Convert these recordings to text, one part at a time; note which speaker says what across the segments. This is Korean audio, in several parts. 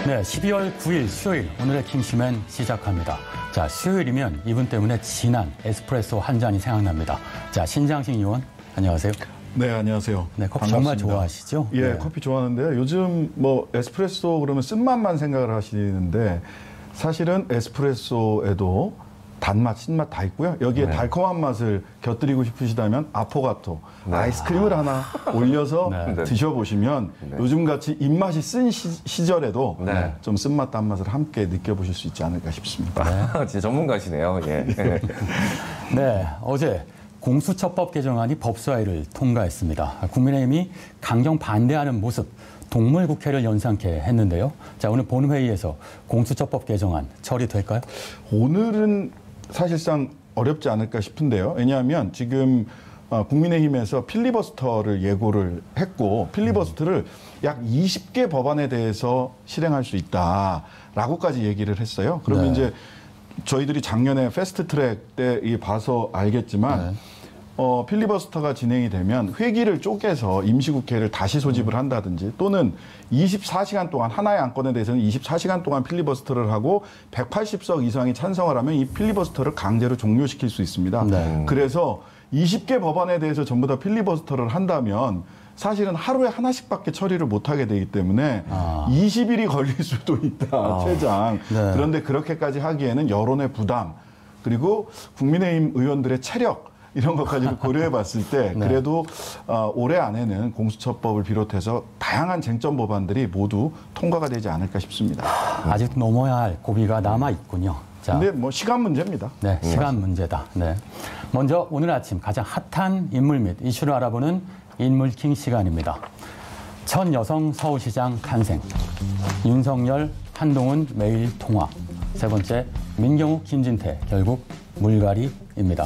Speaker 1: 네, 12월 9일 수요일 오늘의 킹스맨 시작합니다. 자, 수요일이면 이분 때문에 진한 에스프레소 한 잔이 생각납니다. 자, 신장식 의원, 안녕하세요.
Speaker 2: 네, 안녕하세요.
Speaker 1: 네, 커피
Speaker 2: 반갑습니다.
Speaker 1: 정말 좋아하시죠?
Speaker 2: 예,
Speaker 1: 네.
Speaker 2: 커피 좋아하는데요. 요즘 뭐 에스프레소 그러면 쓴맛만 생각을 하시는데 사실은 에스프레소에도 단맛, 신맛 다 있고요. 여기에
Speaker 3: 네.
Speaker 2: 달콤한 맛을 곁들이고 싶으시다면 아포가토, 아이스크림을 하나 올려서
Speaker 1: 네.
Speaker 2: 드셔보시면 요즘같이 입맛이 쓴 시절에도
Speaker 3: 네.
Speaker 2: 좀 쓴맛, 단맛을 함께 느껴보실 수 있지 않을까 싶습니다.
Speaker 3: 진짜 전문가시네요. 예.
Speaker 1: 네, 어제 공수처법 개정안이 법사위를 통과했습니다. 국민의힘이 강경 반대하는 모습, 동물국회를 연상케 했는데요. 자, 오늘 본회의에서 공수처법 개정안 처리될까요?
Speaker 2: 오늘은 사실상 어렵지 않을까 싶은데요. 왜냐하면 지금 국민의힘에서 필리버스터를 예고를 했고 필리버스터를 약 20개 법안에 대해서 실행할 수 있다라고까지 얘기를 했어요. 그러면
Speaker 1: 네.
Speaker 2: 이제 저희들이 작년에 패스트트랙 때 봐서 알겠지만 필리버스터가 진행이 되면 회기를 쪼개서 임시국회를 다시 소집을 한다든지 또는 24시간 동안 하나의 안건에 대해서는 24시간 동안 필리버스터를 하고 180석 이상이 찬성을 하면 이 필리버스터를 강제로 종료시킬 수 있습니다.
Speaker 1: 네.
Speaker 2: 그래서 20개 법안에 대해서 전부 다 필리버스터를 한다면 사실은 하루에 하나씩밖에 처리를 못하게 되기 때문에 20일이 걸릴 수도 있다, 최장.
Speaker 1: 네.
Speaker 2: 그런데 그렇게까지 하기에는 여론의 부담 그리고 국민의힘 의원들의 체력 이런 것까지를 고려해 봤을 때
Speaker 1: 네.
Speaker 2: 그래도 올해 안에는 공수처법을 비롯해서 다양한 쟁점 법안들이 모두 통과가 되지 않을까 싶습니다.
Speaker 1: 아직 넘어야 할 고비가 남아 있군요. 자,
Speaker 2: 근데 뭐 시간 문제입니다.
Speaker 1: 네, 시간 문제다. 네. 먼저 오늘 아침 가장 핫한 인물 및 이슈를 알아보는 인물킹 시간입니다. 첫 여성 서울시장 탄생, 윤석열, 한동훈 매일 통화, 세 번째 민경욱, 김진태 결국 물갈이입니다.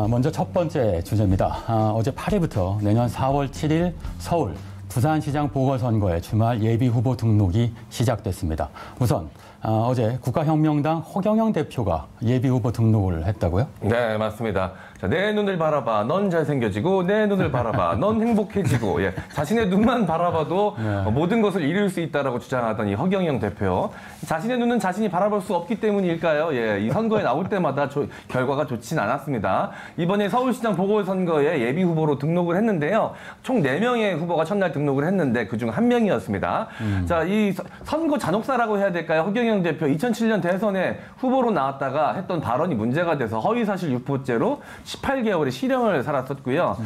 Speaker 1: 먼저 첫 번째 주제입니다. 어제 8일부터 내년 4월 7일 서울 부산시장 보궐선거의 주말 예비후보 등록이 시작됐습니다. 우선 어제 국가혁명당 허경영 대표가 예비후보 등록을 했다고요?
Speaker 3: 네, 맞습니다. 자, 내 눈을 바라봐, 넌 잘생겨지고, 내 눈을 바라봐, 넌 행복해지고, 예, 자신의 눈만 바라봐도 모든 것을 이룰 수 있다라고 주장하던 이 허경영 대표. 자신의 눈은 자신이 바라볼 수 없기 때문일까요? 예, 이 선거에 나올 때마다 결과가 좋진 않았습니다. 이번에 서울시장 보궐선거에 예비후보로 등록을 했는데요. 총 4명의 후보가 첫날 등록을 했는데 그중 1명이었습니다. 자, 이 선거 잔혹사라고 해야 될까요? 허경영 대표 2007년 대선에 후보로 나왔다가 했던 발언이 문제가 돼서 허위사실 유포죄로 18개월의 실형을 살았었고요.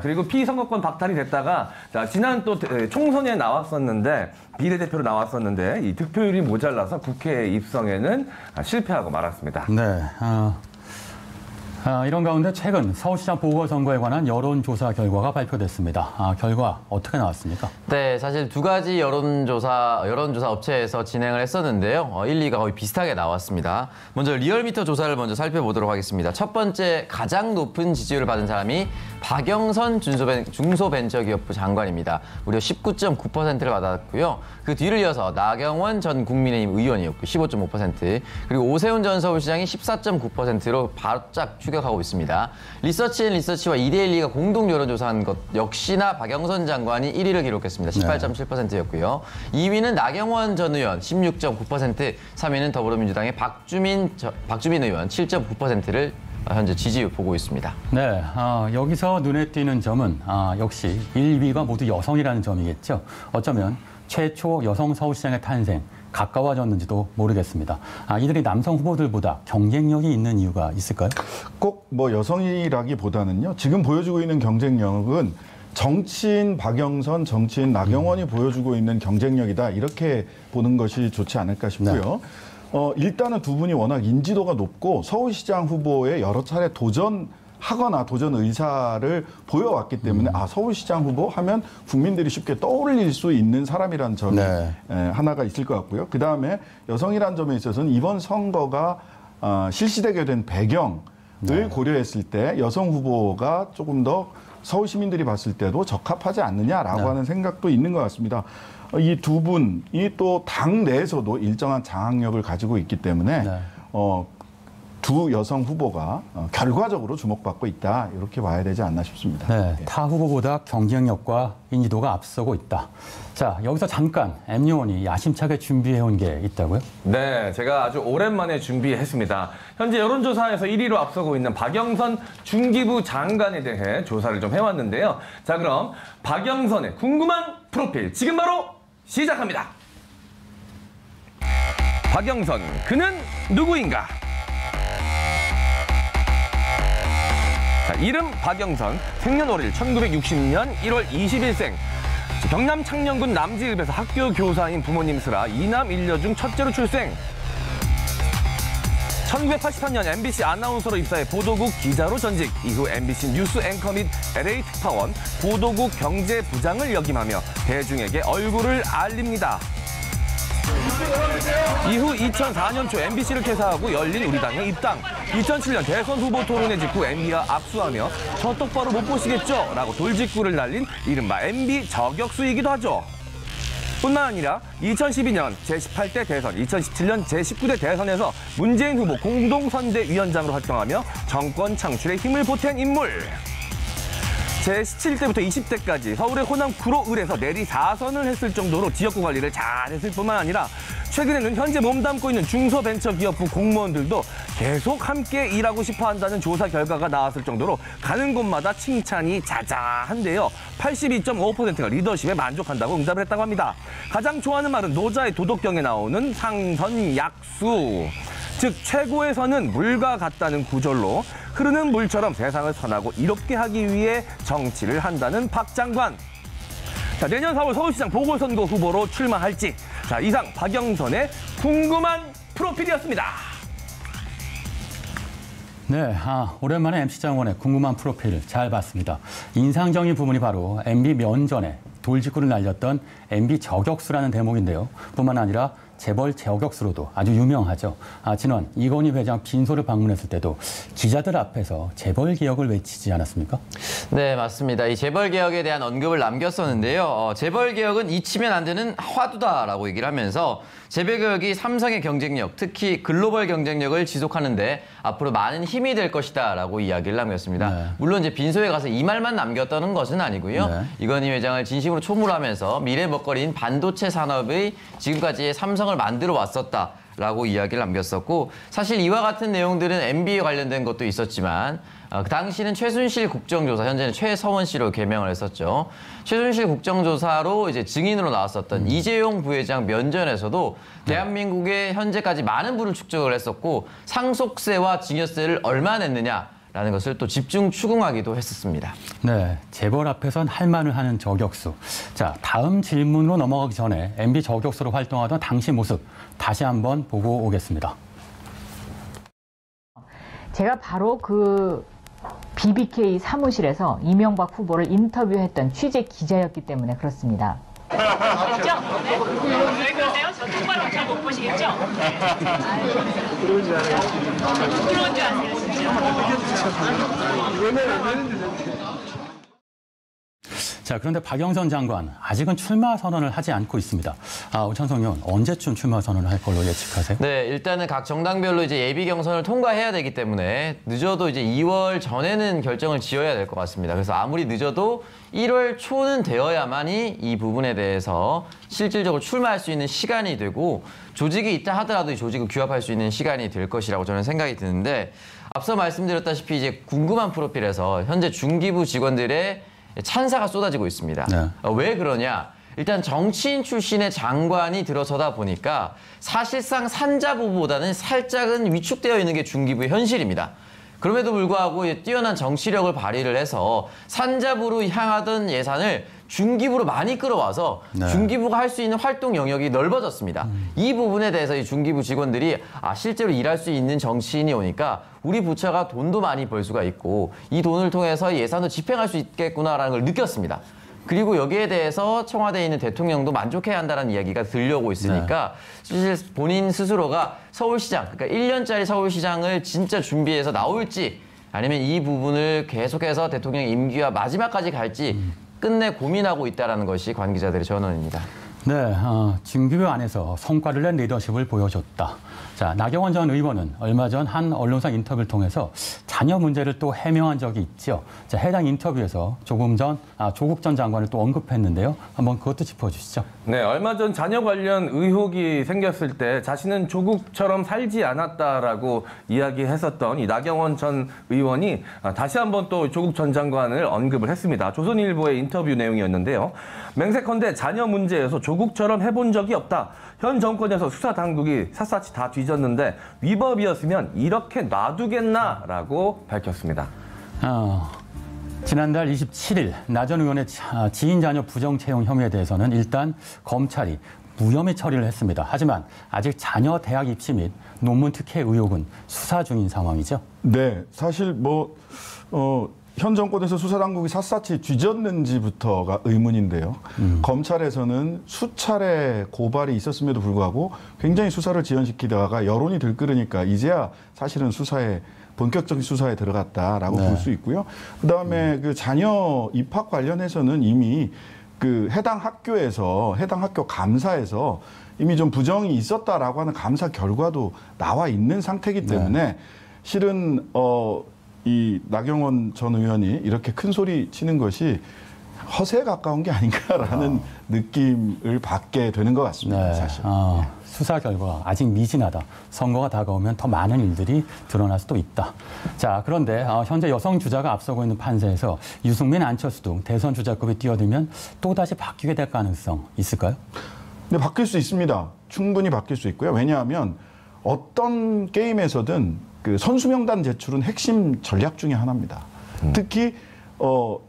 Speaker 3: 그리고 피선거권 박탈이 됐다가 지난 또 총선에 나왔었는데 비례대표로 나왔었는데 이 득표율이 모자라서 국회에 입성에는 실패하고 말았습니다.
Speaker 1: 네. 이런 가운데 최근 서울시장 보궐선거에 관한 여론조사 결과가 발표됐습니다. 결과 어떻게 나왔습니까?
Speaker 4: 네, 사실 두 가지 여론조사 업체에서 진행을 했었는데요. 1, 2가 거의 비슷하게 나왔습니다. 먼저 리얼미터 조사를 먼저 살펴보도록 하겠습니다. 첫 번째 가장 높은 지지율을 받은 사람이 박영선 중소벤처기업부 장관입니다. 무려 19.9%를 받았고요. 그 뒤를 이어서 나경원 전 국민의힘 의원이었고 15.5%, 그리고 오세훈 전 서울시장이 14.9%로 바짝 추격하고 있습니다. 리서치앤리서치와 이데일리가 공동 여론조사한 것 역시나 박영선 장관이 1위를 기록했습니다. 18.7%였고요. 2위는 나경원 전 의원 16.9%, 3위는 더불어민주당의 박주민 의원 7.9%를 현재 지지 보고 있습니다.
Speaker 1: 네, 여기서 눈에 띄는 점은 역시 1, 2위가 모두 여성이라는 점이겠죠. 어쩌면 최초 여성 서울시장의 탄생, 가까워졌는지도 모르겠습니다. 이들이 남성 후보들보다 경쟁력이 있는 이유가 있을까요?
Speaker 2: 꼭 뭐 여성이라기보다는요. 지금 보여주고 있는 경쟁력은 정치인 박영선, 정치인 나경원이 보여주고 있는 경쟁력이다. 이렇게 보는 것이 좋지 않을까 싶고요. 일단은 두 분이 워낙 인지도가 높고 서울시장 후보에 여러 차례 도전하거나 도전 의사를 보여왔기 때문에 서울시장 후보 하면 국민들이 쉽게 떠올릴 수 있는 사람이라는 점이 하나가 있을 것 같고요. 그다음에 여성이라는 점에 있어서는 이번 선거가 실시되게 된 배경을 고려했을 때 여성 후보가 조금 더 서울 시민들이 봤을 때도 적합하지 않느냐라고 하는 생각도 있는 것 같습니다. 이 두 분이 또 당 내에서도 일정한 장악력을 가지고 있기 때문에 두 여성 후보가 결과적으로 주목받고 있다 이렇게 봐야 되지 않나 싶습니다.
Speaker 1: 네, 타 후보보다 경쟁력과 인지도가 앞서고 있다. 자, 여기서 잠깐 M요원이 야심차게 준비해온 게 있다고요?
Speaker 3: 네, 제가 아주 오랜만에 준비했습니다. 현재 여론조사에서 1위로 앞서고 있는 박영선 중기부 장관에 대해 조사를 좀 해왔는데요. 자, 그럼 박영선의 궁금한 프로필 지금 바로 시작합니다. 박영선, 그는 누구인가? 자, 이름 박영선, 생년월일 1960년 1월 20일생. 경남 창녕군 남지읍에서 학교 교사인 부모님 쓰라 2남 1녀 중 첫째로 출생. 1983년 MBC 아나운서로 입사해 보도국 기자로 전직. 이후 MBC 뉴스 앵커 및 LA 특파원, 보도국 경제부장을 역임하며 대중에게 얼굴을 알립니다. 이후 2004년 초 MBC를 퇴사하고 열린 우리당에 입당. 2007년 대선 후보 토론회 직후 MB와 악수하며 저 똑바로 못 보시겠죠? 라고 돌직구를 날린 이른바 MB 저격수이기도 하죠. 뿐만 아니라 2012년 제18대 대선, 2017년 제19대 대선에서 문재인 후보 공동선대위원장으로 활동하며 정권 창출에 힘을 보탠 인물. 제17대부터 20대까지 서울의 호남 구로을에서 내리 4선을 했을 정도로 지역구 관리를 잘했을 뿐만 아니라 최근에는 현재 몸담고 있는 중소벤처기업부 공무원들도 계속 함께 일하고 싶어 한다는 조사 결과가 나왔을 정도로 가는 곳마다 칭찬이 자자한데요. 82.5%가 리더십에 만족한다고 응답을 했다고 합니다. 가장 좋아하는 말은 노자의 도덕경에 나오는 상선약수. 즉 최고의 선은 물과 같다는 구절로 흐르는 물처럼 세상을 선하고 이롭게 하기 위해 정치를 한다는 박 장관. 자, 내년 4월 서울시장 보궐선거 후보로 출마할지. 자, 이상 박영선의 궁금한 프로필이었습니다.
Speaker 1: 네, 오랜만에 MC 장원의 궁금한 프로필 잘 봤습니다. 인상적인 부분이 바로 MB 면전에 돌직구를 날렸던 MB 저격수라는 대목인데요. 뿐만 아니라 재벌 저격수로도 아주 유명하죠. 지난 이건희 회장 빈소를 방문했을 때도 기자들 앞에서 재벌 개혁을 외치지 않았습니까?
Speaker 4: 네, 맞습니다. 이 재벌 개혁에 대한 언급을 남겼었는데요. 재벌 개혁은 잊히면 안 되는 화두다라고 얘기를 하면서 재벌 개혁이 삼성의 경쟁력, 특히 글로벌 경쟁력을 지속하는데 앞으로 많은 힘이 될 것이다라고 이야기를 남겼습니다.
Speaker 1: 네.
Speaker 4: 물론 이제 빈소에 가서 이 말만 남겼다는 것은 아니고요.
Speaker 1: 네.
Speaker 4: 이건희 회장을 진심으로 초물하면서 미래 먹거리인 반도체 산업의 지금까지의 삼성을 만들어 왔었다라고 이야기를 남겼었고, 사실 이와 같은 내용들은 MB에 관련된 것도 있었지만 그 당시는 최순실 국정조사, 현재는 최서원 씨로 개명을 했었죠. 최순실 국정조사로 이제 증인으로 나왔었던 이재용 부회장 면전에서도 대한민국에 현재까지 많은 부를 축적을 했었고 상속세와 증여세를 얼마 냈느냐라는 것을 또 집중 추궁하기도 했었습니다.
Speaker 1: 네, 재벌 앞에선 할 말을 하는 저격수. 자, 다음 질문으로 넘어가기 전에 MB 저격수로 활동하던 당시 모습 다시 한번 보고 오겠습니다.
Speaker 5: 제가 바로 그 BBK 사무실에서 이명박 후보를 인터뷰했던 취재 기자였기 때문에 그렇습니다.
Speaker 6: 그렇죠? 왜 그러세요? 저 똑바로 잘 못 보시겠죠? 부끄러운 줄 아세요? 부끄러운 줄 아세요, 진짜?
Speaker 1: 자, 그런데 박영선 장관 아직은 출마 선언을 하지 않고 있습니다. 오찬석 의원, 언제쯤 출마 선언을 할 걸로 예측하세요?
Speaker 4: 네, 일단은 각 정당별로 이제 예비 경선을 통과해야 되기 때문에 늦어도 이제 2월 전에는 결정을 지어야 될 것 같습니다. 그래서 아무리 늦어도 1월 초는 되어야만이 이 부분에 대해서 실질적으로 출마할 수 있는 시간이 되고, 조직이 있다 하더라도 이 조직을 규합할 수 있는 시간이 될 것이라고 저는 생각이 드는데, 앞서 말씀드렸다시피 이제 궁금한 프로필에서 현재 중기부 직원들의 찬사가 쏟아지고 있습니다.
Speaker 1: 네.
Speaker 4: 왜 그러냐? 일단 정치인 출신의 장관이 들어서다 보니까 사실상 산자부보다는 살짝은 위축되어 있는 게 중기부의 현실입니다. 그럼에도 불구하고 뛰어난 정치력을 발휘를 해서 산자부로 향하던 예산을 중기부로 많이 끌어와서
Speaker 1: 네.
Speaker 4: 중기부가 할 수 있는 활동 영역이 넓어졌습니다. 이 부분에 대해서 이 중기부 직원들이 실제로 일할 수 있는 정치인이 오니까 우리 부처가 돈도 많이 벌 수가 있고 이 돈을 통해서 예산도 집행할 수 있겠구나라는 걸 느꼈습니다. 그리고 여기에 대해서 청와대에 있는 대통령도 만족해야 한다는 이야기가 들려오고 있으니까 사실 본인 스스로가 서울시장, 그러니까 1년짜리 서울시장을 진짜 준비해서 나올지 아니면 이 부분을 계속해서 대통령 임기와 마지막까지 갈지 끝내 고민하고 있다는 것이 관계자들의 전언입니다.
Speaker 1: 네, 중기부 안에서 성과를 낸 리더십을 보여줬다. 자, 나경원 전 의원은 얼마 전 한 언론사 인터뷰를 통해서 자녀 문제를 또 해명한 적이 있죠. 자, 해당 인터뷰에서 조국 전 장관을 또 언급했는데요. 한번 그것도 짚어주시죠.
Speaker 3: 네, 얼마 전 자녀 관련 의혹이 생겼을 때 자신은 조국처럼 살지 않았다라고 이야기했었던 이 나경원 전 의원이 다시 한번 또 조국 전 장관을 언급을 했습니다. 조선일보의 인터뷰 내용이었는데요. 맹세컨대 자녀 문제에서 조국처럼 해본 적이 없다. 현 정권에서 수사 당국이 샅샅이 다 뒤졌는데 위법이었으면 이렇게 놔두겠나라고 밝혔습니다.
Speaker 1: 지난달 27일 나 전 의원의 지인 자녀 부정 채용 혐의에 대해서는 일단 검찰이 무혐의 처리를 했습니다. 하지만 아직 자녀 대학 입시 및 논문 특혜 의혹은 수사 중인 상황이죠.
Speaker 2: 네, 사실 현 정권에서 수사당국이 샅샅이 뒤졌는지부터가 의문인데요. 검찰에서는 수차례 고발이 있었음에도 불구하고 굉장히 수사를 지연시키다가 여론이 들끓으니까 이제야 사실은 본격적인 수사에 들어갔다라고 볼 수 있고요. 그다음에 그 자녀 입학 관련해서는 이미 그 해당 학교 감사에서 이미 좀 부정이 있었다라고 하는 감사 결과도 나와 있는 상태이기 때문에 실은 이 나경원 전 의원이 이렇게 큰 소리 치는 것이 허세에 가까운 게 아닌가라는 느낌을 받게 되는 것 같습니다. 사실.
Speaker 1: 수사 결과 아직 미진하다. 선거가 다가오면 더 많은 일들이 드러날 수도 있다. 자, 그런데 현재 여성 주자가 앞서고 있는 판세에서 유승민, 안철수 등 대선 주자급이 뛰어들면 또다시 바뀌게 될 가능성 있을까요?
Speaker 2: 네, 바뀔 수 있습니다. 충분히 바뀔 수 있고요. 왜냐하면 어떤 게임에서든 그 선수 명단 제출은 핵심 전략 중에 하나입니다. 특히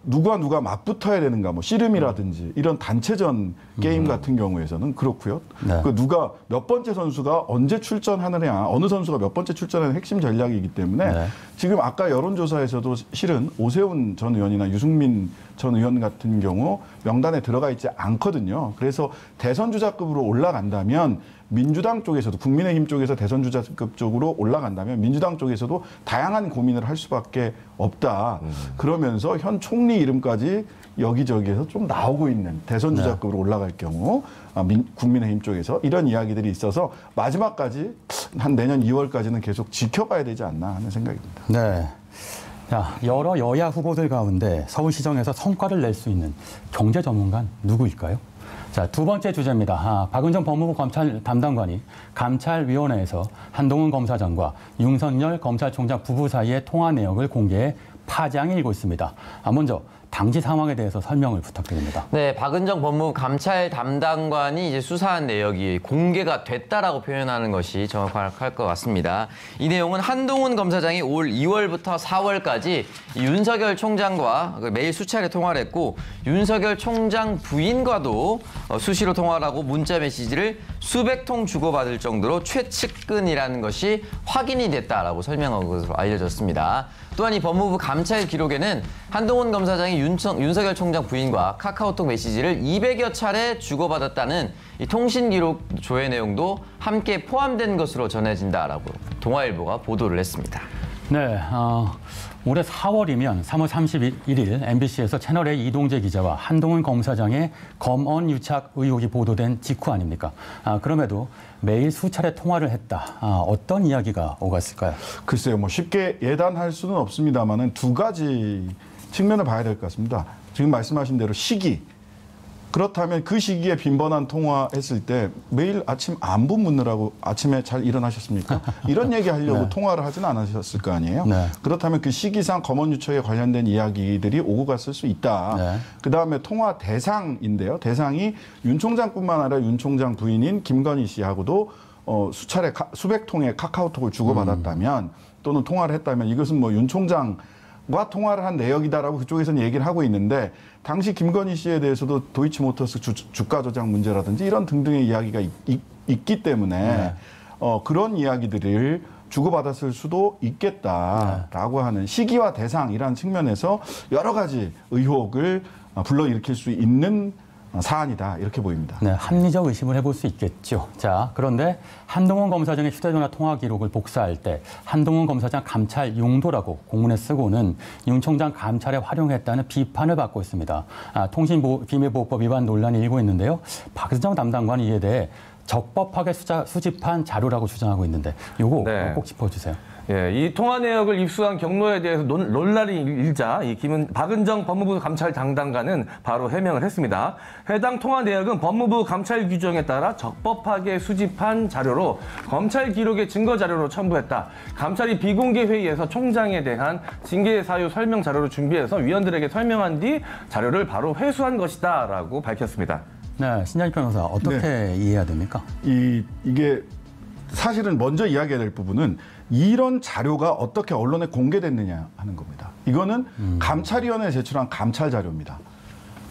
Speaker 2: 누가 맞붙어야 되는가, 뭐 씨름이라든지 이런 단체전 게임 같은 경우에서는 그렇고요.
Speaker 1: 네.
Speaker 2: 그 누가 몇 번째 선수가 언제 출전하느냐, 어느 선수가 몇 번째 출전하는 핵심 전략이기 때문에 지금 아까 여론조사에서도 실은 오세훈 전 의원이나 유승민 전 의원 같은 경우 명단에 들어가 있지 않거든요. 그래서 대선 주자급으로 올라간다면 민주당 쪽에서도 국민의힘 쪽에서 대선 주자급 쪽으로 올라간다면 민주당 쪽에서도 다양한 고민을 할 수밖에 없다. 그러면서 현 총리 이름까지 여기저기에서 좀 나오고 있는 대선 주자급으로 올라갈 경우 국민의힘 쪽에서 이런 이야기들이 있어서 마지막까지 한 내년 2월까지는 계속 지켜봐야 되지 않나 하는 생각입니다.
Speaker 1: 네. 자, 여러 여야 후보들 가운데 서울시정에서 성과를 낼 수 있는 경제 전문가는 누구일까요? 자, 두 번째 주제입니다. 박은정 법무부 검찰 담당관이 감찰위원회에서 한동훈 검사장과 윤석열 검찰총장 부부 사이의 통화 내역을 공개해 파장이 일고 있습니다. 먼저 당시 상황에 대해서 설명을 부탁드립니다.
Speaker 4: 네, 박은정 법무부 감찰 담당관이 이제 수사한 내역이 공개가 됐다라고 표현하는 것이 정확할 것 같습니다. 이 내용은 한동훈 검사장이 올 2월부터 4월까지 윤석열 총장과 매일 수차례 통화를 했고 윤석열 총장 부인과도 수시로 통화를 하고 문자 메시지를 수백 통 주고받을 정도로 최측근이라는 것이 확인이 됐다라고 설명한 것으로 알려졌습니다. 또한 이 법무부 감찰 기록에는 한동훈 검사장이 윤석열 총장 부인과 카카오톡 메시지를 200여 차례 주고받았다는 이 통신 기록 조회 내용도 함께 포함된 것으로 전해진다라고 동아일보가 보도를 했습니다.
Speaker 1: 네, 올해 4월이면 3월 31일 MBC에서 채널A 이동재 기자와 한동훈 검사장의 검언 유착 의혹이 보도된 직후 아닙니까? 그럼에도 매일 수차례 통화를 했다. 어떤 이야기가 오갔을까요?
Speaker 2: 글쎄요, 뭐 쉽게 예단할 수는 없습니다만은 두 가지 측면을 봐야 될 것 같습니다. 지금 말씀하신 대로 시기. 그렇다면 그 시기에 빈번한 통화했을 때 매일 아침 안부 묻느라고 아침에 잘 일어나셨습니까? 이런 얘기 하려고 통화를 하지는 않으셨을 거 아니에요? 그렇다면 그 시기상 검언 유착에 관련된 이야기들이 오고 갔을 수 있다. 그다음에 통화 대상인데요. 대상이 윤 총장뿐만 아니라 윤 총장 부인인 김건희 씨하고도 수차례 수백 통의 카카오톡을 주고받았다면 또는 통화를 했다면 이것은 뭐 윤 총장과 통화를 한 내역이다라고 그쪽에서는 얘기를 하고 있는데 당시 김건희 씨에 대해서도 도이치모터스 주가 조작 문제라든지 이런 등등의 이야기가 있기 때문에 그런 이야기들을 주고받았을 수도 있겠다라고 하는 시기와 대상이라는 측면에서 여러 가지 의혹을 불러일으킬 수 있는 사안이다 이렇게 보입니다.
Speaker 1: 네, 합리적 의심을 해볼 수 있겠죠. 자, 그런데 한동훈 검사장의 휴대전화 통화 기록을 복사할 때 한동훈 검사장 감찰 용도라고 공문에 쓰고는 윤 총장 감찰에 활용했다는 비판을 받고 있습니다. 통신비밀보호법 위반 논란이 일고 있는데요. 박은정 담당관이 이에 대해 적법하게 수집한 자료라고 주장하고 있는데 요거
Speaker 3: 네.
Speaker 1: 꼭 짚어주세요.
Speaker 3: 예, 이 통화 내역을 입수한 경로에 대해서 논란이 일자 박은정 법무부 감찰 담당관은 바로 해명을 했습니다. 해당 통화 내역은 법무부 감찰 규정에 따라 적법하게 수집한 자료로 검찰 기록의 증거 자료로 첨부했다. 감찰이 비공개 회의에서 총장에 대한 징계 사유 설명 자료를 준비해서 위원들에게 설명한 뒤 자료를 바로 회수한 것이다라고 밝혔습니다.
Speaker 1: 네, 신장희 변호사 어떻게 이해해야 됩니까?
Speaker 2: 이게 사실은 먼저 이야기해야 될 부분은 이런 자료가 어떻게 언론에 공개됐느냐 하는 겁니다. 이거는 감찰위원회에 제출한 감찰 자료입니다.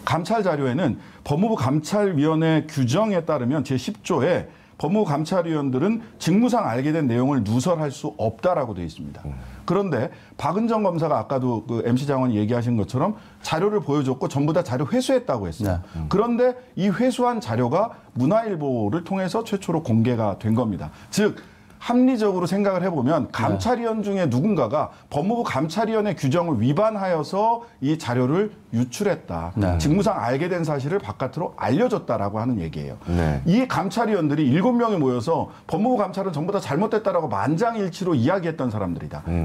Speaker 2: 감찰 자료에는 법무부 감찰위원회 규정에 따르면 제10조에 법무부 감찰위원들은 직무상 알게 된 내용을 누설할 수 없다라고 되어 있습니다. 그런데 박은정 검사가 아까도 그 MC 장관이 얘기하신 것처럼 자료를 보여줬고 전부 다 자료 회수했다고 했어요. 그런데 이 회수한 자료가 문화일보를 통해서 최초로 공개가 된 겁니다. 즉 합리적으로 생각을 해보면 감찰위원 중에 누군가가 법무부 감찰위원회 규정을 위반하여서 이 자료를 유출했다.
Speaker 1: 네.
Speaker 2: 직무상 알게 된 사실을 바깥으로 알려줬다라고 하는 얘기예요.
Speaker 3: 네.
Speaker 2: 이 감찰위원들이 7명이 모여서 법무부 감찰은 전부 다 잘못됐다라고 만장일치로 이야기했던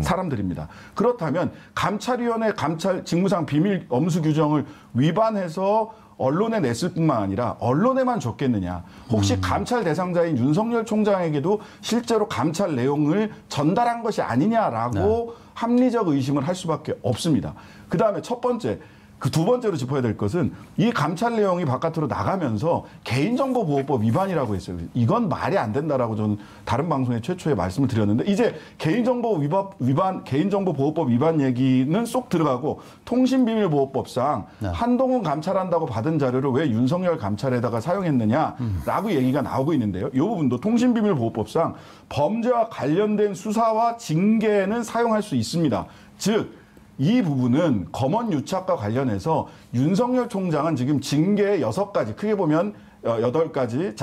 Speaker 2: 사람들입니다. 그렇다면 감찰위원회 감찰 직무상 비밀 엄수 규정을 위반해서 언론에 냈을 뿐만 아니라 언론에만 줬겠느냐. 혹시 감찰 대상자인 윤석열 총장에게도 실제로 감찰 내용을 전달한 것이 아니냐라고 합리적 의심을 할 수밖에 없습니다. 그다음에 첫 번째, 그 두 번째로 짚어야 될 것은 이 감찰 내용이 바깥으로 나가면서 개인정보보호법 위반이라고 했어요. 이건 말이 안 된다라고 저는 다른 방송에 최초에 말씀을 드렸는데 이제 개인정보보호법 위반 얘기는 쏙 들어가고 통신비밀보호법상 한동훈 감찰한다고 받은 자료를 왜 윤석열 감찰에다가 사용했느냐라고 얘기가 나오고 있는데요. 이 부분도 통신비밀보호법상 범죄와 관련된 수사와 징계는 사용할 수 있습니다. 즉 이 부분은 검언 유착과 관련해서 윤석열 총장은 지금 징계 6가지, 크게 보면 8가지,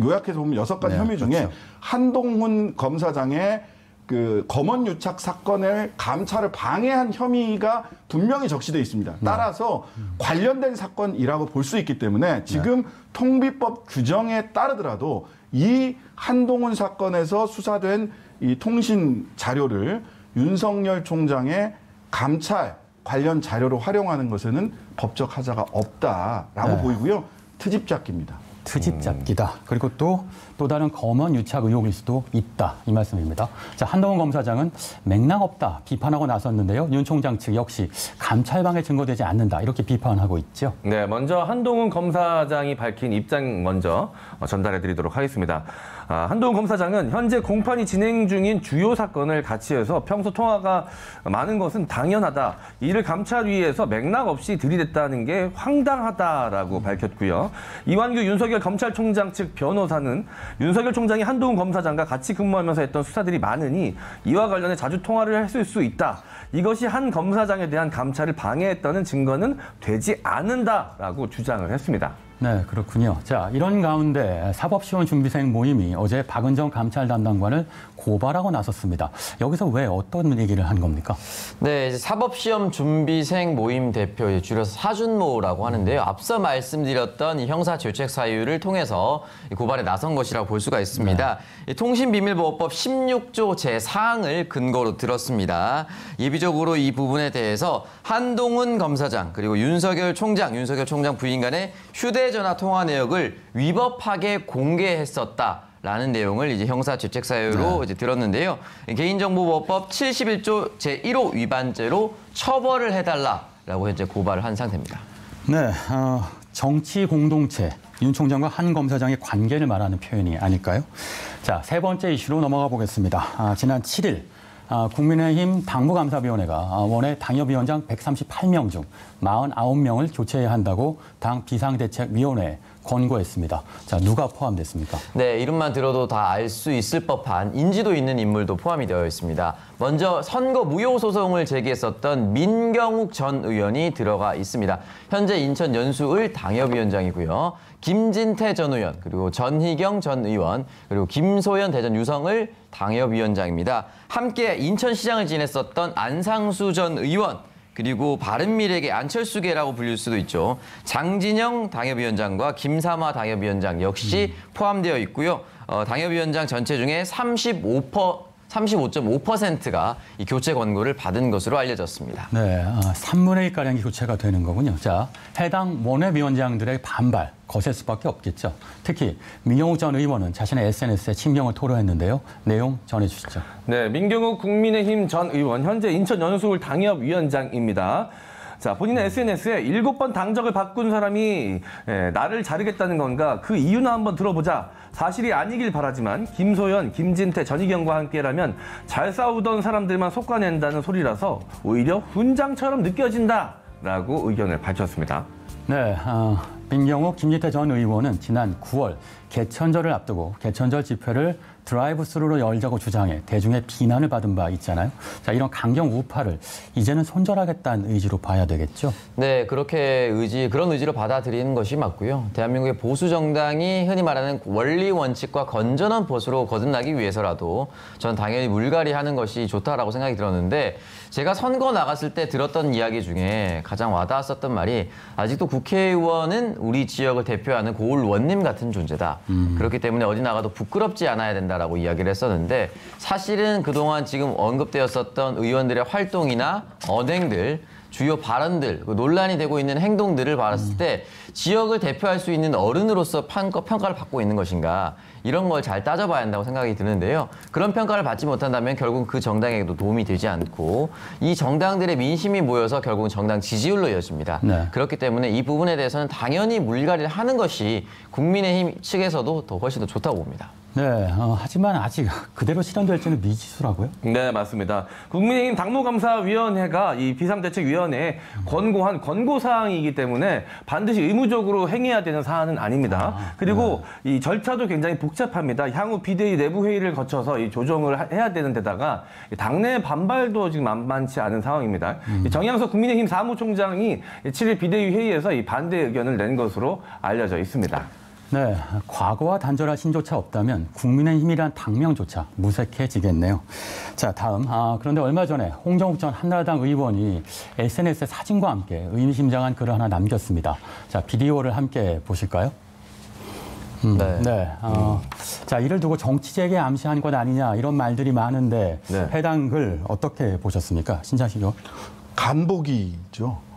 Speaker 2: 요약해서 보면 6가지 혐의 중에
Speaker 1: 그렇죠.
Speaker 2: 한동훈 검사장의 그 검언 유착 사건의 감찰을 방해한 혐의가 분명히 적시되어 있습니다. 따라서 관련된 사건이라고 볼 수 있기 때문에 지금 통비법 규정에 따르더라도 이 한동훈 사건에서 수사된 이 통신 자료를 윤석열 총장의 감찰 관련 자료로 활용하는 것에는 법적 하자가 없다라고 보이고요. 트집 잡기입니다.
Speaker 1: 트집 잡기다. 그리고 또 다른 검언 유착 의혹일 수도 있다. 이 말씀입니다. 자, 한동훈 검사장은 맥락 없다 비판하고 나섰는데요. 윤 총장 측 역시 감찰방해 증거되지 않는다. 이렇게 비판하고 있죠.
Speaker 3: 네, 먼저 한동훈 검사장이 밝힌 입장 먼저 전달해 드리도록 하겠습니다. 한동훈 검사장은 현재 공판이 진행 중인 주요 사건을 같이 해서 평소 통화가 많은 것은 당연하다. 이를 감찰위에서 맥락 없이 들이댔다는 게 황당하다라고 밝혔고요. 이완규 윤석열 검찰총장 측 변호사는 윤석열 총장이 한동훈 검사장과 같이 근무하면서 했던 수사들이 많으니 이와 관련해 자주 통화를 했을 수 있다. 이것이 한 검사장에 대한 감찰을 방해했다는 증거는 되지 않는다라고 주장을 했습니다.
Speaker 1: 네, 그렇군요. 자, 이런 가운데 사법시험 준비생 모임이 어제 박은정 감찰 담당관을 고발하고 나섰습니다. 여기서 왜 어떤 얘기를 한 겁니까?
Speaker 4: 네, 이제 사법시험 준비생 모임 대표, 줄여서 사준모라고 하는데요. 앞서 말씀드렸던 이 형사죄책 사유를 통해서 고발에 나선 것이라고 볼 수가 있습니다. 이 통신비밀보호법 16조 제4항을 근거로 들었습니다. 예비적으로 이 부분에 대해서 한동훈 검사장 그리고 윤석열 총장 부인 간의 휴대전화 통화 내역을 위법하게 공개했었다라는 내용을 이제 형사죄책 사유로 이제 들었는데요. 개인정보보호법 71조 제1호 위반죄로 처벌을 해달라라고 현재 고발을 한 상태입니다.
Speaker 1: 네, 정치 공동체, 윤 총장과 한 검사장의 관계를 말하는 표현이 아닐까요? 자, 세 번째 이슈로 넘어가 보겠습니다. 지난 7일 국민의힘 당무감사위원회가 원외 당협위원장 138명 중 49명을 교체해야 한다고 당 비상대책위원회에 권고했습니다. 자, 누가 포함됐습니까?
Speaker 4: 네, 이름만 들어도 다 알 수 있을 법한 인지도 있는 인물도 포함이 되어 있습니다. 먼저 선거 무효 소송을 제기했었던 민경욱 전 의원이 들어가 있습니다. 현재 인천 연수을 당협위원장이고요. 김진태 전 의원, 그리고 전희경 전 의원, 그리고 김소연 대전 유성을 당협위원장입니다. 함께 인천시장을 지냈었던 안상수 전 의원, 그리고 바른미래계 안철수계라고 불릴 수도 있죠. 장진영 당협위원장과 김삼화 당협위원장 역시 포함되어 있고요. 당협위원장 전체 중에 35.5%가 이 교체 권고를 받은 것으로 알려졌습니다.
Speaker 1: 네, 3분의 1가량이 교체가 되는 거군요. 자, 해당 원외위원장들의 반발 거셀 수밖에 없겠죠. 특히 민경욱 전 의원은 자신의 SNS에 친명을 토로했는데요. 내용 전해주시죠.
Speaker 3: 네, 민경욱 국민의힘 전 의원, 현재 인천 연수울 당협위원장입니다. 자, 본인의 SNS에 7번 당적을 바꾼 사람이 나를 자르겠다는 건가? 그 이유나 한번 들어보자. 사실이 아니길 바라지만 김소연, 김진태, 전희경과 함께라면 잘 싸우던 사람들만 솎아낸다는 소리라서 오히려 훈장처럼 느껴진다라고 의견을 밝혔습니다.
Speaker 1: 네, 민경욱, 김진태 전 의원은 지난 9월 개천절을 앞두고 개천절 집회를 드라이브 스루로 열자고 주장해 대중의 비난을 받은 바 있잖아요. 자, 이런 강경 우파를 이제는 손절하겠다는 의지로 봐야 되겠죠.
Speaker 4: 네, 그런 의지로 받아들이는 것이 맞고요. 대한민국의 보수 정당이 흔히 말하는 원리 원칙과 건전한 보수로 거듭나기 위해서라도 전 당연히 물갈이하는 것이 좋다라고 생각이 들었는데, 제가 선거 나갔을 때 들었던 이야기 중에 가장 와닿았었던 말이, 아직도 국회의원은 우리 지역을 대표하는 고을 원님 같은 존재다. 그렇기 때문에 어디 나가도 부끄럽지 않아야 된다라고 이야기를 했었는데, 사실은 그동안 지금 언급되었었던 의원들의 활동이나 언행들, 주요 발언들, 논란이 되고 있는 행동들을 봤을 때 지역을 대표할 수 있는 어른으로서 평가를 받고 있는 것인가, 이런 걸 잘 따져봐야 한다고 생각이 드는데요. 그런 평가를 받지 못한다면 결국 그 정당에게도 도움이 되지 않고 이 정당들의 민심이 모여서 결국은 정당 지지율로 이어집니다.
Speaker 1: 네.
Speaker 4: 그렇기 때문에 이 부분에 대해서는 당연히 물갈이를 하는 것이 국민의힘 측에서도 훨씬 더 좋다고 봅니다.
Speaker 1: 네, 하지만 아직 그대로 실현될지는 미지수라고요?
Speaker 3: 네, 맞습니다. 국민의힘 당무감사위원회가 이 비상대책위원회에 권고한 권고사항이기 때문에 반드시 의무적으로 행해야 되는 사안은 아닙니다. 그리고 이 절차도 굉장히 복잡합니다. 향후 비대위 내부 회의를 거쳐서 이 조정을 해야 되는 데다가 당내 반발도 지금 만만치 않은 상황입니다. 정양석 국민의힘 사무총장이 7일 비대위 회의에서 이 반대 의견을 낸 것으로 알려져 있습니다.
Speaker 1: 네, 과거와 단절할 신조차 없다면 국민의힘이란 당명조차 무색해지겠네요. 자, 다음. 그런데 얼마 전에 홍정욱 전 한나라당 의원이 SNS에 사진과 함께 의미심장한 글을 하나 남겼습니다. 자, 비디오를 함께 보실까요? 네. 자, 이를 두고 정치재개 암시한 것 아니냐, 이런 말들이 많은데
Speaker 3: 네.
Speaker 1: 해당 글 어떻게 보셨습니까? 신장식 의원.
Speaker 2: 간보기죠.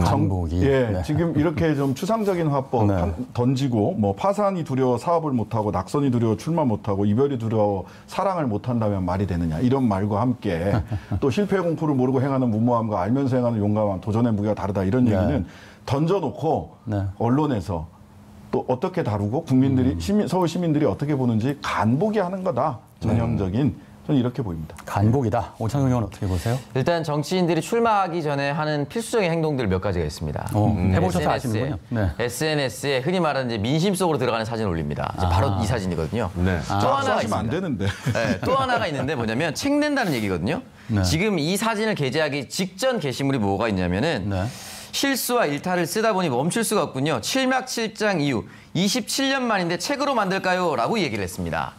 Speaker 1: 간보기.
Speaker 2: 예,
Speaker 1: 네.
Speaker 2: 지금 이렇게 좀 추상적인 화법
Speaker 1: 네.
Speaker 2: 던지고, 뭐 파산이 두려워 사업을 못하고, 낙선이 두려워 출마 못하고, 이별이 두려워 사랑을 못한다면 말이 되느냐, 이런 말과 함께 또 실패 공포를 모르고 행하는 무모함과 알면서 행하는 용감함, 도전의 무게가 다르다, 이런
Speaker 1: 네.
Speaker 2: 얘기는 던져놓고
Speaker 1: 네.
Speaker 2: 언론에서 또 어떻게 다루고 국민들이 서울 시민들이 어떻게 보는지 간보기 하는 거다, 전형적인. 저는 이렇게 보입니다.
Speaker 1: 간보기다. 오창용 의원 어떻게 보세요?
Speaker 4: 일단 정치인들이 출마하기 전에 하는 필수적인 행동들 몇 가지가 있습니다.
Speaker 1: 해보셔서 아시는군요. 네.
Speaker 4: SNS에 흔히 말하는 이제 민심 속으로 들어가는 사진을 올립니다. 이제 바로 이 사진이거든요.
Speaker 3: 네.
Speaker 4: 또 하나가
Speaker 2: 하시면 안
Speaker 4: 있습니다.
Speaker 2: 되는데.
Speaker 4: 네, 또 하나가 있는데 뭐냐면 책 낸다는 얘기거든요.
Speaker 1: 네.
Speaker 4: 지금 이 사진을 게재하기 직전 게시물이 뭐가 있냐면은
Speaker 1: 네.
Speaker 4: 실수와 일탈을 쓰다 보니 멈출 수가 없군요. 7막 7장 이후 27년 만인데 책으로 만들까요? 라고 얘기를 했습니다.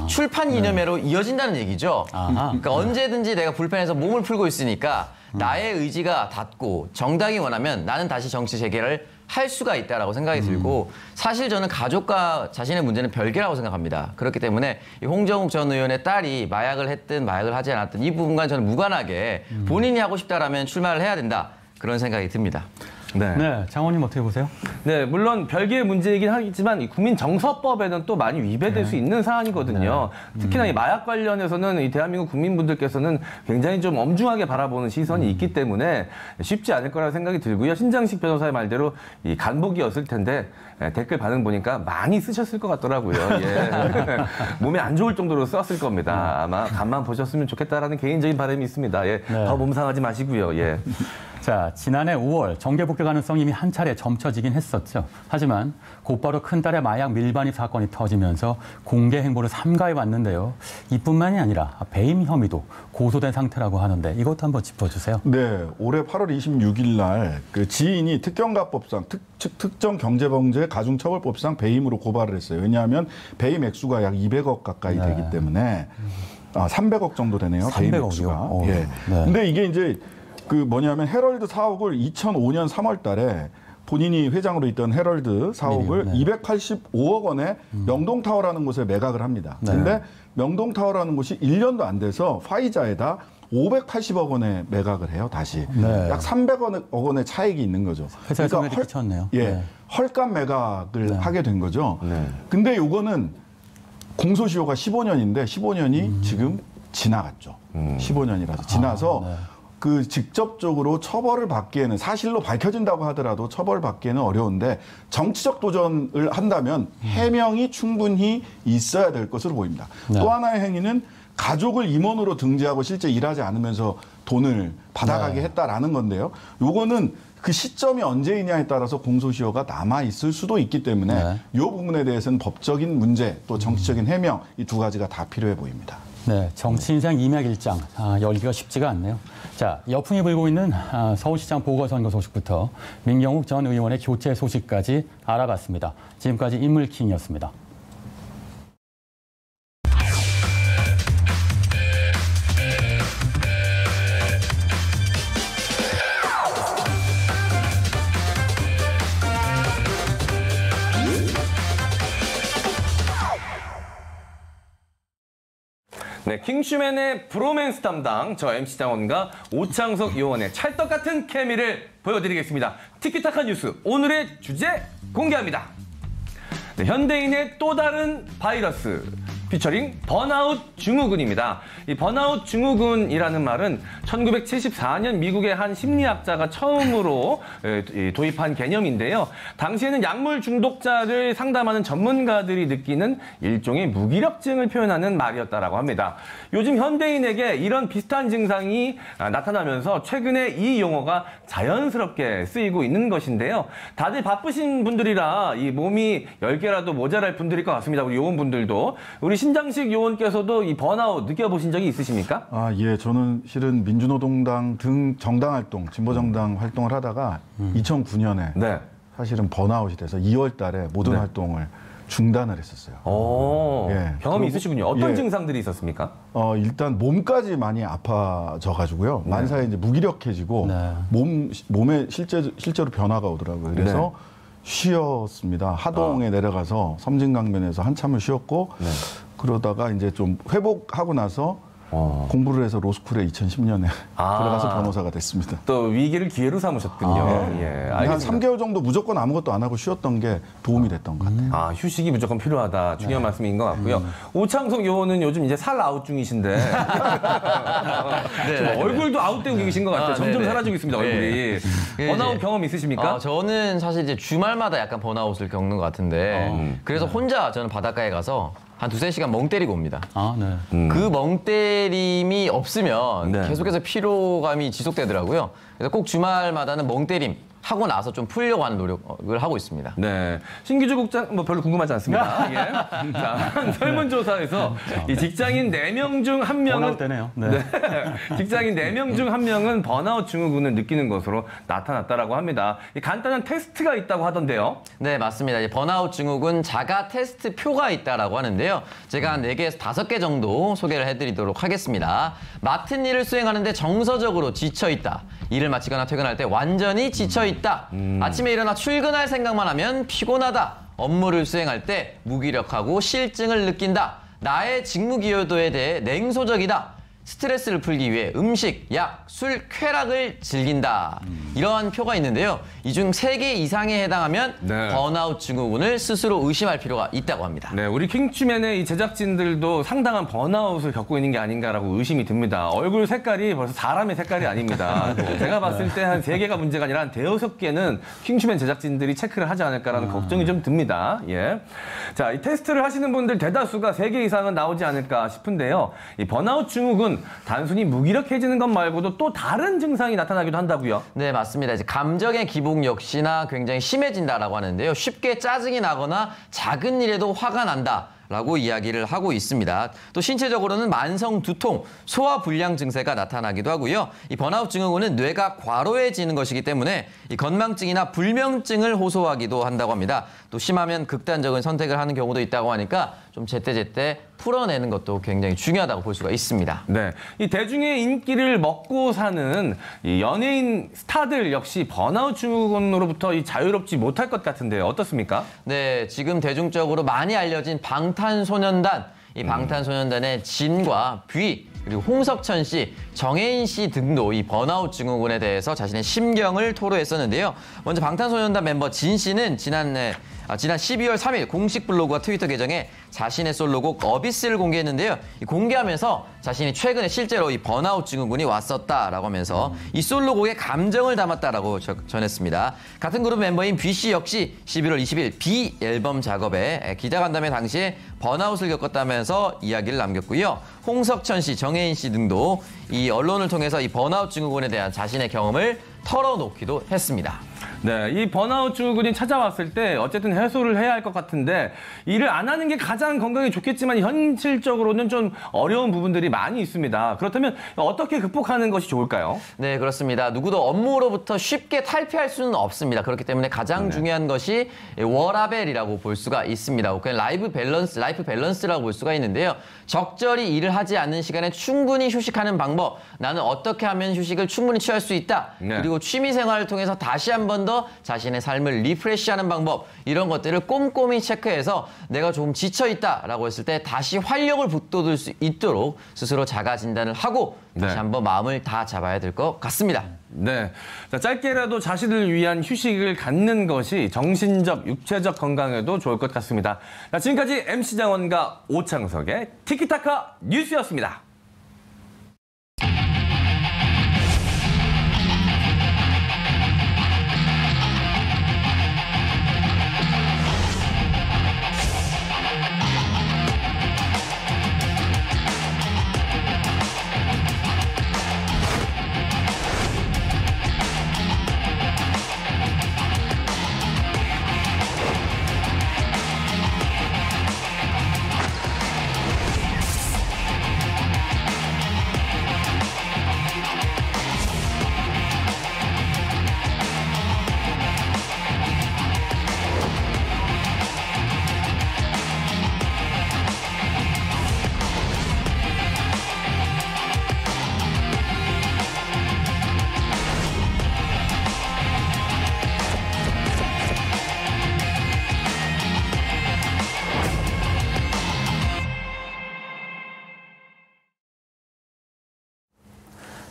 Speaker 4: 출판 기념회로 이어진다는 얘기죠. 그러니까 언제든지 내가 불편해서 몸을 풀고 있으니까 나의 의지가 닿고 정당이 원하면 나는 다시 정치 재개를 할 수가 있다라고 생각이 들고, 사실 저는 가족과 자신의 문제는 별개라고 생각합니다. 그렇기 때문에 이 홍정욱 전 의원의 딸이 마약을 했든 마약을 하지 않았든 이 부분과 저는 무관하게 본인이 하고 싶다라면 출마를 해야 된다, 그런 생각이 듭니다.
Speaker 1: 네, 장원님 어떻게 보세요?
Speaker 3: 네, 물론 별개의 문제이긴 하겠지만 이 국민정서법에는 또 많이 위배될 수 있는 사안이거든요. 특히나 이 마약 관련해서는 이 대한민국 국민분들께서는 굉장히 좀 엄중하게 바라보는 시선이 있기 때문에 쉽지 않을 거라는 생각이 들고요. 신장식 변호사의 말대로 이 간복이었을 텐데 댓글 반응 보니까 많이 쓰셨을 것 같더라고요. 예. 몸에 안 좋을 정도로 썼을 겁니다. 아마 간만 보셨으면 좋겠다라는 개인적인 바람이 있습니다. 예.
Speaker 1: 네.
Speaker 3: 더 몸 상하지 마시고요. 예.
Speaker 1: 자, 지난해 5월 정계 복귀 가능성이 이미 한 차례 점쳐지긴 했었죠. 하지만 곧바로 큰딸의 마약 밀반입 사건이 터지면서 공개 행보를 삼가해 왔는데요. 이뿐만이 아니라 배임 혐의도 고소된 상태라고 하는데 이것도 한번 짚어주세요.
Speaker 2: 네, 올해 8월 26일 날 그 지인이 특경가법상 특정 경제범죄 가중처벌법상 배임으로 고발을 했어요. 왜냐하면 배임 액수가 약 200억 가까이
Speaker 1: 네.
Speaker 2: 되기 때문에 300억 정도 되네요. 배임
Speaker 1: 300억 이요?
Speaker 2: 액수가.
Speaker 1: 오,
Speaker 2: 예.
Speaker 1: 네.
Speaker 2: 근데 이게 이제 그 뭐냐면 헤럴드 사옥을 2005년 3월 달에 본인이 회장으로 있던 헤럴드 사옥을 285억 원에 명동타워라는 곳에 매각을 합니다. 그런데 명동타워라는 곳이 1년도 안 돼서 화이자에다 580억 원에 매각을 해요, 다시. 약 300억 원의 차익이 있는 거죠.
Speaker 1: 회사에 손해를 끼쳤네요.
Speaker 2: 예, 헐값 매각을 하게 된 거죠. 근데 요거는 공소시효가 15년인데 15년이 지금 지나갔죠. 15년이라서 지나서 그 직접적으로 처벌을 받기에는 사실로 밝혀진다고 하더라도 처벌을 받기에는 어려운데 정치적 도전을 한다면 해명이 충분히 있어야 될 것으로 보입니다. 또 하나의 행위는 가족을 임원으로 등재하고 실제 일하지 않으면서 돈을 받아가게 했다라는 건데요. 요거는 그 시점이 언제이냐에 따라서 공소시효가 남아 있을 수도 있기 때문에 이 부분에 대해서는 법적인 문제 또 정치적인 해명 이 두 가지가 다 필요해 보입니다.
Speaker 1: 네, 정치 인생 이맥일장 열기가 쉽지가 않네요. 자, 여풍이 불고 있는 서울시장 보궐선거 소식부터 민경욱 전 의원의 교체 소식까지 알아봤습니다. 지금까지 인물킹이었습니다.
Speaker 3: 네, 킹슈맨의 브로맨스 담당 저 MC 장원과 오창석 요원의 찰떡 같은 케미를 보여드리겠습니다. 티키타카 뉴스 오늘의 주제 공개합니다. 네, 현대인의 또 다른 바이러스 피처링 번아웃 증후군입니다. 이 번아웃 증후군이라는 말은 1974년 미국의 한 심리학자가 처음으로 도입한 개념인데요. 당시에는 약물 중독자를 상담하는 전문가들이 느끼는 일종의 무기력증을 표현하는 말이었다라고 합니다. 요즘 현대인에게 이런 비슷한 증상이 나타나면서 최근에 이 용어가 자연스럽게 쓰이고 있는 것인데요. 다들 바쁘신 분들이라 이 몸이 10개라도 모자랄 분들일 것 같습니다. 우리 요원분들도. 우리 신장식 요원께서도 이 번아웃 느껴보신 적이 있으십니까?
Speaker 2: 예, 저는 실은 민주노동당 등 정당 활동, 진보정당 활동을 하다가 2009년에 사실은 번아웃이 돼서 2월 달에 모든 활동을 중단을 했었어요.
Speaker 3: 경험이 있으시군요. 어떤 증상들이 있었습니까?
Speaker 2: 일단 몸까지 많이 아파져가지고요. 만사에 이제 무기력해지고 몸에 실제로 변화가 오더라고요. 그래서 쉬었습니다. 하동에 내려가서 섬진강변에서 한참을 쉬었고 그러다가 이제 좀 회복하고 나서 공부를 해서 로스쿨에 2010년에 들어가서 변호사가 됐습니다.
Speaker 3: 또 위기를 기회로 삼으셨군요.
Speaker 2: 한 3개월 정도 무조건 아무것도 안 하고 쉬었던 게 도움이 됐던 것 같아요.
Speaker 3: 휴식이 무조건 필요하다. 중요한 말씀인 것 같고요. 오창석 요원은 요즘 이제 살 아웃 중이신데 얼굴도 아웃되고 계신 것 같아요. 점점 사라지고 있습니다, 얼굴이. 번아웃 경험 있으십니까?
Speaker 4: 저는 사실 이제 주말마다 약간 번아웃을 겪는 것 같은데 그래서 혼자 저는 바닷가에 가서 한 2-3시간 멍 때리고 옵니다. 그 멍 때림이 없으면 계속해서 피로감이 지속되더라고요. 그래서 꼭 주말마다는 멍 때림 하고 나서 좀 풀려고 하는 노력을 하고 있습니다.
Speaker 3: 네. 신기주 국장 뭐 별로 궁금하지 않습니다. 자, 한 설문조사에서 이 직장인 4명 중 1명은
Speaker 1: 번아웃 되네요.
Speaker 3: 직장인 4명 중 1명은 번아웃 증후군을 느끼는 것으로 나타났다라고 합니다. 간단한 테스트가 있다고 하던데요.
Speaker 4: 네, 맞습니다. 이제 번아웃 증후군 자가 테스트 표가 있다라고 하는데요. 제가 한 4개에서 5개 정도 소개를 해드리도록 하겠습니다. 맡은 일을 수행하는데 정서적으로 지쳐 있다. 일을 마치거나 퇴근할 때 완전히 지쳐 있다. 아침에 일어나 출근할 생각만 하면 피곤하다. 업무를 수행할 때 무기력하고 실증을 느낀다. 나의 직무 기여도에 대해 냉소적이다. 스트레스를 풀기 위해 음식, 약, 술, 쾌락을 즐긴다. 이러한 표가 있는데요. 이 중 3개 이상에 해당하면 번아웃 증후군을 스스로 의심할 필요가 있다고 합니다.
Speaker 3: 네, 우리 킹추맨의 이 제작진들도 상당한 번아웃을 겪고 있는 게 아닌가라고 의심이 듭니다. 얼굴 색깔이 벌써 사람의 색깔이 아닙니다. 제가 봤을 때 한 3개가 문제가 아니라 한 5-6개는 킹추맨 제작진들이 체크를 하지 않을까라는 걱정이 좀 듭니다. 자, 이 테스트를 하시는 분들 대다수가 3개 이상은 나오지 않을까 싶은데요. 이 번아웃 증후군 단순히 무기력해지는 것 말고도 또 다른 증상이 나타나기도 한다고요?
Speaker 4: 네, 맞습니다. 이제 감정의 기복 역시나 굉장히 심해진다라고 하는데요. 쉽게 짜증이 나거나 작은 일에도 화가 난다. 라고 이야기를 하고 있습니다. 또 신체적으로는 만성 두통, 소화 불량 증세가 나타나기도 하고요. 이 번아웃 증후군은 뇌가 과로해지는 것이기 때문에 이 건망증이나 불면증을 호소하기도 한다고 합니다. 또 심하면 극단적인 선택을 하는 경우도 있다고 하니까 좀 제때제때 풀어내는 것도 굉장히 중요하다고 볼 수가 있습니다.
Speaker 3: 네, 이 대중의 인기를 먹고 사는 이 연예인 스타들 역시 번아웃 증후군으로부터 자유롭지 못할 것 같은데요. 어떻습니까?
Speaker 4: 네, 지금 대중적으로 많이 알려진 방탄소년단, 이 방탄소년단의 진과 뷔, 그리고 홍석천 씨, 정혜인 씨 등도 이 번아웃 증후군에 대해서 자신의 심경을 토로했었는데요. 먼저 방탄소년단 멤버 진 씨는 지난 12월 3일 공식 블로그와 트위터 계정에 자신의 솔로곡 어비스를 공개했는데요. 공개하면서 자신이 최근에 실제로 이 번아웃 증후군이 왔었다라고 하면서 이 솔로곡에 감정을 담았다라고 전했습니다. 같은 그룹 멤버인 뷔 씨 역시 11월 20일 비 앨범 작업에 기자간담회 당시에 번아웃을 겪었다면서 이야기를 남겼고요. 홍석천 씨, 정혜인 씨 등도 이 언론을 통해서 이 번아웃 증후군에 대한 자신의 경험을 털어놓기도 했습니다.
Speaker 3: 네, 이 번아웃 증후군이 찾아왔을 때 어쨌든 해소를 해야 할 것 같은데 일을 안 하는 게 가장 건강에 좋겠지만 현실적으로는 좀 어려운 부분들이 많이 있습니다. 그렇다면 어떻게 극복하는 것이 좋을까요?
Speaker 4: 네, 그렇습니다. 누구도 업무로부터 쉽게 탈피할 수는 없습니다. 그렇기 때문에 가장 중요한 것이 워라밸이라고 볼 수가 있습니다. 그냥 라이프 밸런스라고 볼 수가 있는데요. 적절히 일을 하지 않는 시간에 충분히 휴식하는 방법, 나는 어떻게 하면 휴식을 충분히 취할 수 있다.
Speaker 3: 네.
Speaker 4: 그리고 취미 생활을 통해서 다시 한 번 더 자신의 삶을 리프레시하는 방법, 이런 것들을 꼼꼼히 체크해서 내가 조금 지쳐있다라고 했을 때 다시 활력을 북돋을 수 있도록 스스로 자가 진단을 하고 다시 한번 마음을 다 잡아야 될 것 같습니다.
Speaker 3: 네, 자, 짧게라도 자신을 위한 휴식을 갖는 것이 정신적, 육체적 건강에도 좋을 것 같습니다. 자, 지금까지 MC 장원과 오창석의 티키타카 뉴스였습니다.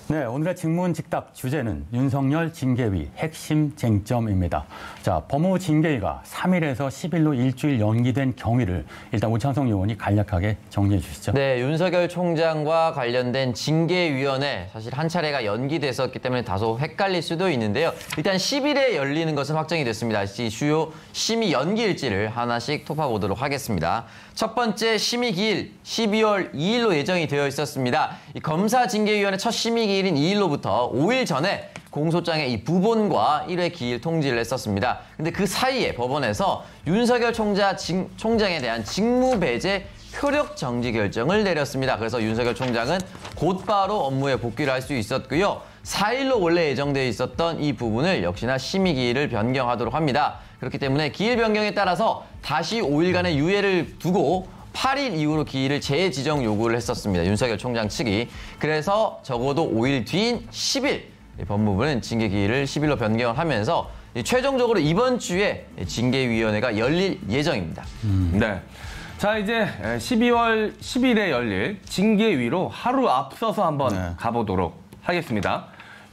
Speaker 1: 네, 오늘의 직문직답 주제는 윤석열 징계위 핵심 쟁점입니다. 자, 법무부 징계위가 3일에서 10일로 일주일 연기된 경위를 일단 오창석 의원이 간략하게 정리해 주시죠.
Speaker 4: 네, 윤석열 총장과 관련된 징계위원회 사실 한 차례가 연기됐었기 때문에 다소 헷갈릴 수도 있는데요. 일단 10일에 열리는 것은 확정이 됐습니다. 이 주요 심의 연기 일지를 하나씩 톱아보도록 하겠습니다. 첫 번째 심의 기일 12월 2일로 예정이 되어 있었습니다. 이 검사징계위원회 첫 심의 기일인 2일로부터 5일 전에 공소장에 이 부본과 1회 기일 통지를 했었습니다. 근데 그 사이에 법원에서 윤석열 총장에 대한 직무배제 효력 정지 결정을 내렸습니다. 그래서 윤석열 총장은 곧바로 업무에 복귀를 할 수 있었고요. 4일로 원래 예정되어 있었던 이 부분을 역시나 심의 기일을 변경하도록 합니다. 그렇기 때문에 기일 변경에 따라서 다시 5일간의 유예를 두고 8일 이후로 기일을 재지정 요구를 했었습니다. 윤석열 총장 측이. 그래서 적어도 5일 뒤인 10일 법무부는 징계 기일을 10일로 변경을 하면서 최종적으로 이번 주에 징계위원회가 열릴 예정입니다.
Speaker 3: 네. 자, 이제 12월 10일에 열릴 징계위로 하루 앞서서 한번 가보도록 하겠습니다.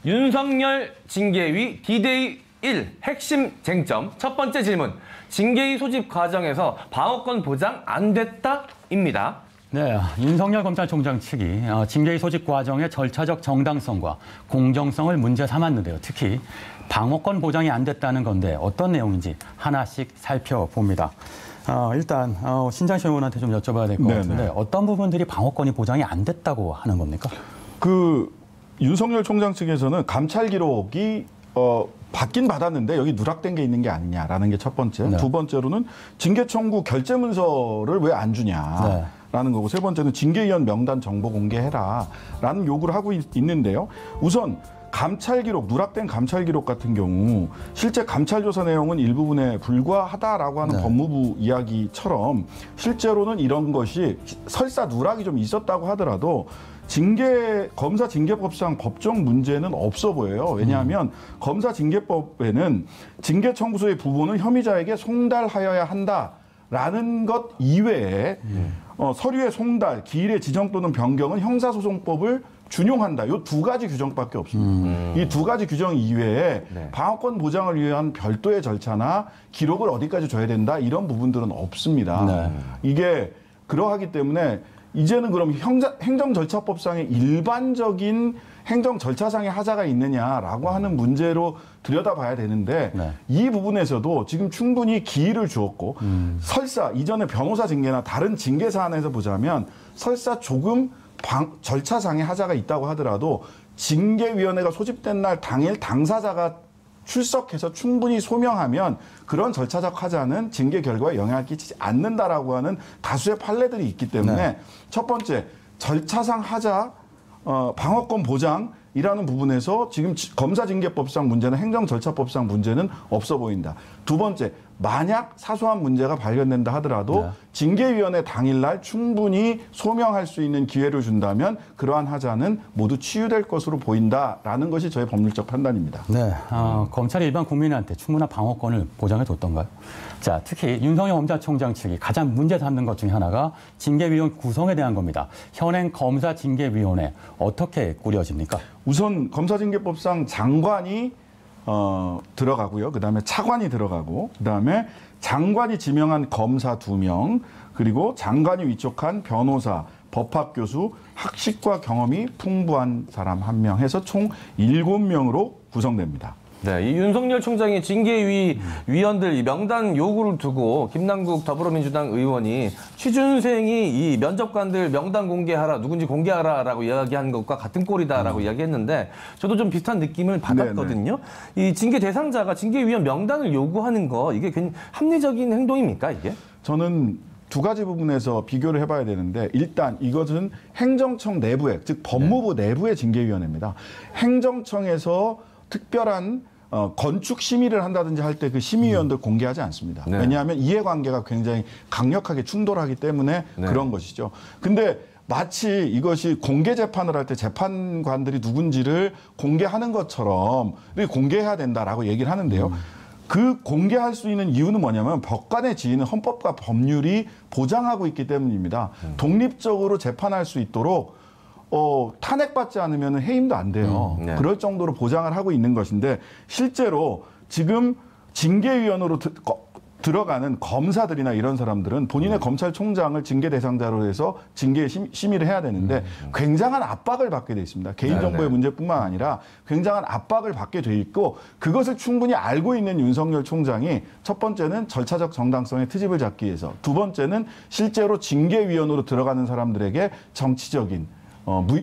Speaker 3: 윤석열 징계위 D-Day 1 핵심 쟁점 첫 번째 질문. 징계위 소집 과정에서 방어권 보장 안 됐다입니다.
Speaker 1: 네, 윤석열 검찰총장 측이 징계위 소집 과정의 절차적 정당성과 공정성을 문제 삼았는데요. 특히 방어권 보장이 안 됐다는 건데 어떤 내용인지 하나씩 살펴봅니다. 일단 신장식 의원한테 좀 여쭤봐야 될 것 같은데 어떤 부분들이 방어권이 보장이 안 됐다고 하는 겁니까?
Speaker 2: 윤석열 총장 측에서는 감찰 기록이 받긴 받았는데 여기 누락된 게 있는 게 아니냐라는 게 첫 번째.
Speaker 1: 네.
Speaker 2: 두 번째로는 징계 청구 결재 문서를 왜 안 주냐. 라는 거고 세 번째는 징계위원 명단 정보 공개해라라는 요구를 하고 있는데요. 우선 감찰 기록, 누락된 감찰 기록 같은 경우 실제 감찰 조사 내용은 일부분에 불과하다라고 하는 법무부 이야기처럼 실제로는 이런 것이 설사 누락이 좀 있었다고 하더라도 검사 징계법상 법적 문제는 없어 보여요. 왜냐하면 검사 징계법에는 징계 청구서의 부본을 혐의자에게 송달하여야 한다라는 것 이외에 서류의 송달, 기일의 지정 또는 변경은 형사소송법을 준용한다. 이 두 가지 규정밖에 없습니다. 이 두 가지 규정 이외에 방어권 보장을 위한 별도의 절차나 기록을 어디까지 줘야 된다 이런 부분들은 없습니다. 이게 그러하기 때문에 이제는 그럼 행정절차법상의 일반적인 행정 절차상의 하자가 있느냐라고 하는 문제로 들여다봐야 되는데 이 부분에서도 지금 충분히 기일을 주었고 설사 이전에 변호사 징계나 다른 징계 사안에서 보자면 설사 조금 절차상의 하자가 있다고 하더라도 징계위원회가 소집된 날 당일 당사자가 출석해서 충분히 소명하면 그런 절차적 하자는 징계 결과에 영향을 끼치지 않는다라고 하는 다수의 판례들이 있기 때문에 첫 번째 절차상 하자 방어권 보장이라는 부분에서 지금 검사징계법상 문제는 행정절차법상 문제는 없어 보인다. 두 번째, 만약 사소한 문제가 발견된다 하더라도 징계위원회 당일날 충분히 소명할 수 있는 기회를 준다면 그러한 하자는 모두 치유될 것으로 보인다라는 것이 저의 법률적 판단입니다.
Speaker 1: 네, 검찰이 일반 국민한테 충분한 방어권을 보장해 줬던가요? 자, 특히 윤석열 검찰총장 측이 가장 문제 삼는 것 중에 하나가 징계위원 구성에 대한 겁니다. 현행 검사징계위원회 어떻게 꾸려집니까? 우선
Speaker 2: 검사징계법상 장관이 들어가고요. 그다음에 차관이 들어가고 그다음에 장관이 지명한 검사 2명 그리고 장관이 위촉한 변호사, 법학교수, 학식과 경험이 풍부한 사람 1명 해서 총 7명으로 구성됩니다.
Speaker 3: 네, 이 윤석열 총장이 징계위 위원들 이 명단 요구를 두고 김남국 더불어민주당 의원이 취준생이 이 면접관들 명단 공개하라, 누군지 공개하라라고 이야기한 것과 같은 꼴이다라고 이야기했는데 저도 좀 비슷한 느낌을 받았거든요. 이 징계 대상자가 징계위원 명단을 요구하는 거 이게 합리적인 행동입니까 이게?
Speaker 2: 저는 두 가지 부분에서 비교를 해봐야 되는데 일단 이것은 행정청 내부의 즉 법무부 내부의 징계위원회입니다. 행정청에서 특별한 건축 심의를 한다든지 할 때 그 심의위원들 공개하지 않습니다. 왜냐하면 이해관계가 굉장히 강력하게 충돌하기 때문에 그런 것이죠. 근데 마치 이것이 공개 재판을 할 때 재판관들이 누군지를 공개하는 것처럼 공개해야 된다라고 얘기를 하는데요. 그 공개할 수 있는 이유는 뭐냐면 법관의 지위는 헌법과 법률이 보장하고 있기 때문입니다. 독립적으로 재판할 수 있도록 탄핵받지 않으면 해임도 안 돼요. 그럴 정도로 보장을 하고 있는 것인데 실제로 지금 징계위원으로 들어가는 검사들이나 이런 사람들은 본인의 검찰총장을 징계 대상자로 해서 징계 심의를 해야 되는데 굉장한 압박을 받게 돼 있습니다. 개인정보의 문제뿐만 아니라 굉장한 압박을 받게 돼 있고 그것을 충분히 알고 있는 윤석열 총장이 첫 번째는 절차적 정당성의 트집을 잡기 위해서 두 번째는 실제로 징계위원으로 들어가는 사람들에게 정치적인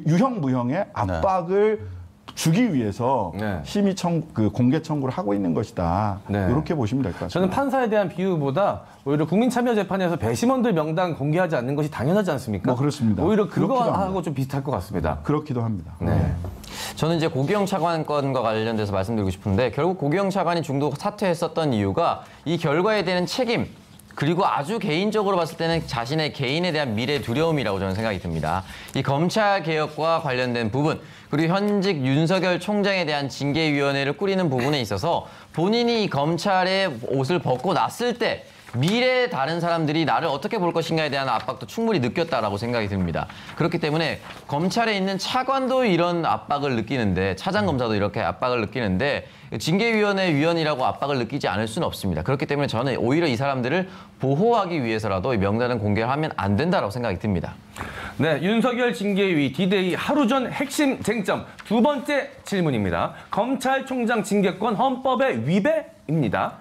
Speaker 2: 유형 무형의 압박을 주기 위해서 심의 공개 청구를 하고 있는 것이다. 이렇게 보시면 될 것 같습니다.
Speaker 3: 저는 판사에 대한 비유보다 오히려 국민참여재판에서 배심원들 명단 공개하지 않는 것이 당연하지 않습니까?
Speaker 2: 그렇습니다.
Speaker 3: 오히려 그거하고 좀 비슷할 것 같습니다.
Speaker 2: 그렇기도 합니다.
Speaker 4: 저는 이제 고기영 차관 건과 관련돼서 말씀드리고 싶은데 결국 고기영 차관이 중도 사퇴했었던 이유가 이 결과에 대한 책임 그리고 아주 개인적으로 봤을 때는 자신의 개인에 대한 미래 두려움이라고 저는 생각이 듭니다. 이 검찰 개혁과 관련된 부분 그리고 현직 윤석열 총장에 대한 징계위원회를 꾸리는 부분에 있어서 본인이 이 검찰의 옷을 벗고 났을 때 미래의 다른 사람들이 나를 어떻게 볼 것인가에 대한 압박도 충분히 느꼈다라고 생각이 듭니다. 그렇기 때문에 검찰에 있는 차관도 이런 압박을 느끼는데 차장검사도 이렇게 압박을 느끼는데 징계위원회 위원이라고 압박을 느끼지 않을 수는 없습니다. 그렇기 때문에 저는 오히려 이 사람들을 보호하기 위해서라도 이 명단을 공개를 하면 안 된다고 생각이 듭니다.
Speaker 3: 네, 윤석열 징계위 D-Day 하루 전 핵심 쟁점 두 번째 질문입니다. 검찰총장 징계권 헌법의 위배입니다.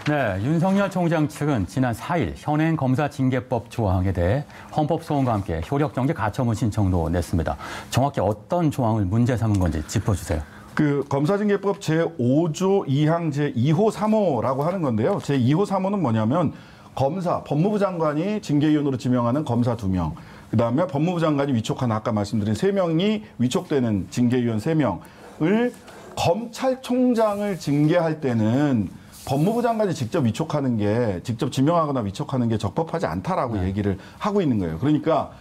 Speaker 1: 네, 윤석열 총장 측은 지난 4일 현행 검사징계법 조항에 대해 헌법소원과 함께 효력정지 가처분 신청도 냈습니다. 정확히 어떤 조항을 문제 삼은 건지 짚어주세요.
Speaker 2: 그 검사징계법 제5조 2항 제2호 3호라고 하는 건데요. 제2호 3호는 뭐냐면 검사, 법무부 장관이 징계위원으로 지명하는 검사 2명, 그다음에 법무부 장관이 위촉한 아까 말씀드린 3명이 위촉되는 징계위원 3명을 검찰총장을 징계할 때는 법무부 장관이 직접 위촉하는 게, 직접 지명하거나 위촉하는 게 적법하지 않다라고 얘기를 하고 있는 거예요. 그러니까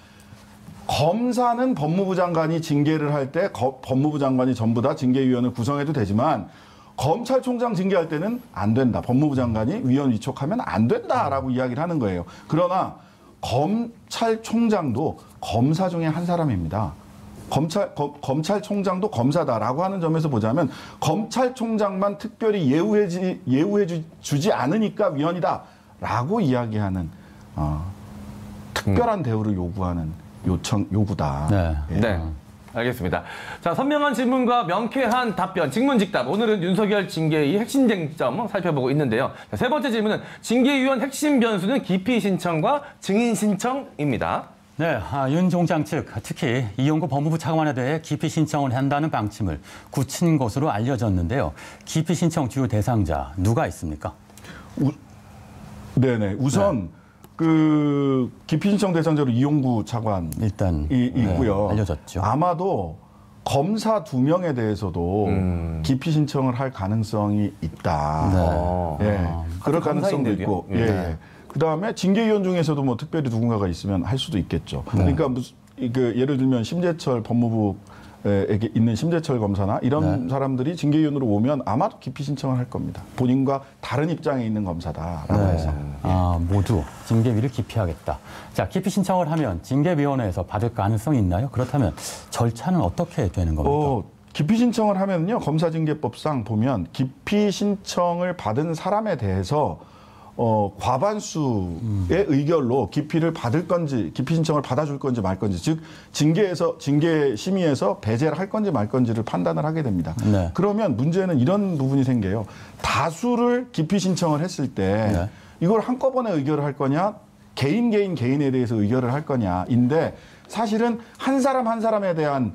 Speaker 2: 검사는 법무부 장관이 징계를 할 때 법무부 장관이 전부 다 징계위원을 구성해도 되지만 검찰총장 징계할 때는 안 된다. 법무부 장관이 위원 위촉하면 안 된다라고 이야기를 하는 거예요. 그러나 검찰총장도 검사 중에 한 사람입니다. 검찰총장도 검사다라고 하는 점에서 보자면 검찰총장만 특별히 예우해주지 않으니까 위원이다라고 이야기하는 특별한 대우를 요구하는 요구다.
Speaker 1: 네.
Speaker 2: 예.
Speaker 3: 네. 알겠습니다. 자, 선명한 질문과 명쾌한 답변, 직문직답. 오늘은 윤석열 징계의 핵심 쟁점 살펴보고 있는데요. 자, 세 번째 질문은 징계위원 핵심 변수는 기피 신청과 증인 신청입니다.
Speaker 1: 네, 윤 총장 측 특히 이용구 법무부 차관에 대해 기피 신청을 한다는 방침을 굳힌 것으로 알려졌는데요. 기피 신청 주요 대상자 누가 있습니까?
Speaker 2: 네네. 우선 그 기피 신청 대상자로 이용구 차관이
Speaker 1: 일단
Speaker 2: 있고요.
Speaker 1: 알려졌죠.
Speaker 2: 아마도 검사 2명에 대해서도 기피 신청을 할 가능성이 있다. 예, 그럴 가능성도 있고. 예. 예. 그다음에 징계위원 중에서도 뭐 특별히 누군가가 있으면 할 수도 있겠죠. 그러니까 무슨 예를 들면 심재철 법무부에 있는 심재철 검사나 이런 사람들이 징계위원으로 오면 아마도 기피 신청을 할 겁니다. 본인과 다른 입장에 있는 검사다라고 해서.
Speaker 1: 모두 징계위를 기피하겠다. 자, 기피 신청을 하면 징계위원회에서 받을 가능성이 있나요? 그렇다면 절차는 어떻게 되는 겁니까?
Speaker 2: 기피 신청을 하면요, 검사징계법상 보면 기피 신청을 받은 사람에 대해서 과반수의 의결로 기피를 받을 건지, 기피 신청을 받아줄 건지 말 건지, 즉 징계 심의에서 배제를 할 건지 말 건지를 판단을 하게 됩니다.
Speaker 1: 네.
Speaker 2: 그러면 문제는 이런 부분이 생겨요. 다수를 기피 신청을 했을 때 이걸 한꺼번에 의결을 할 거냐, 개인에 대해서 의결을 할 거냐인데, 사실은 한 사람 한 사람에 대한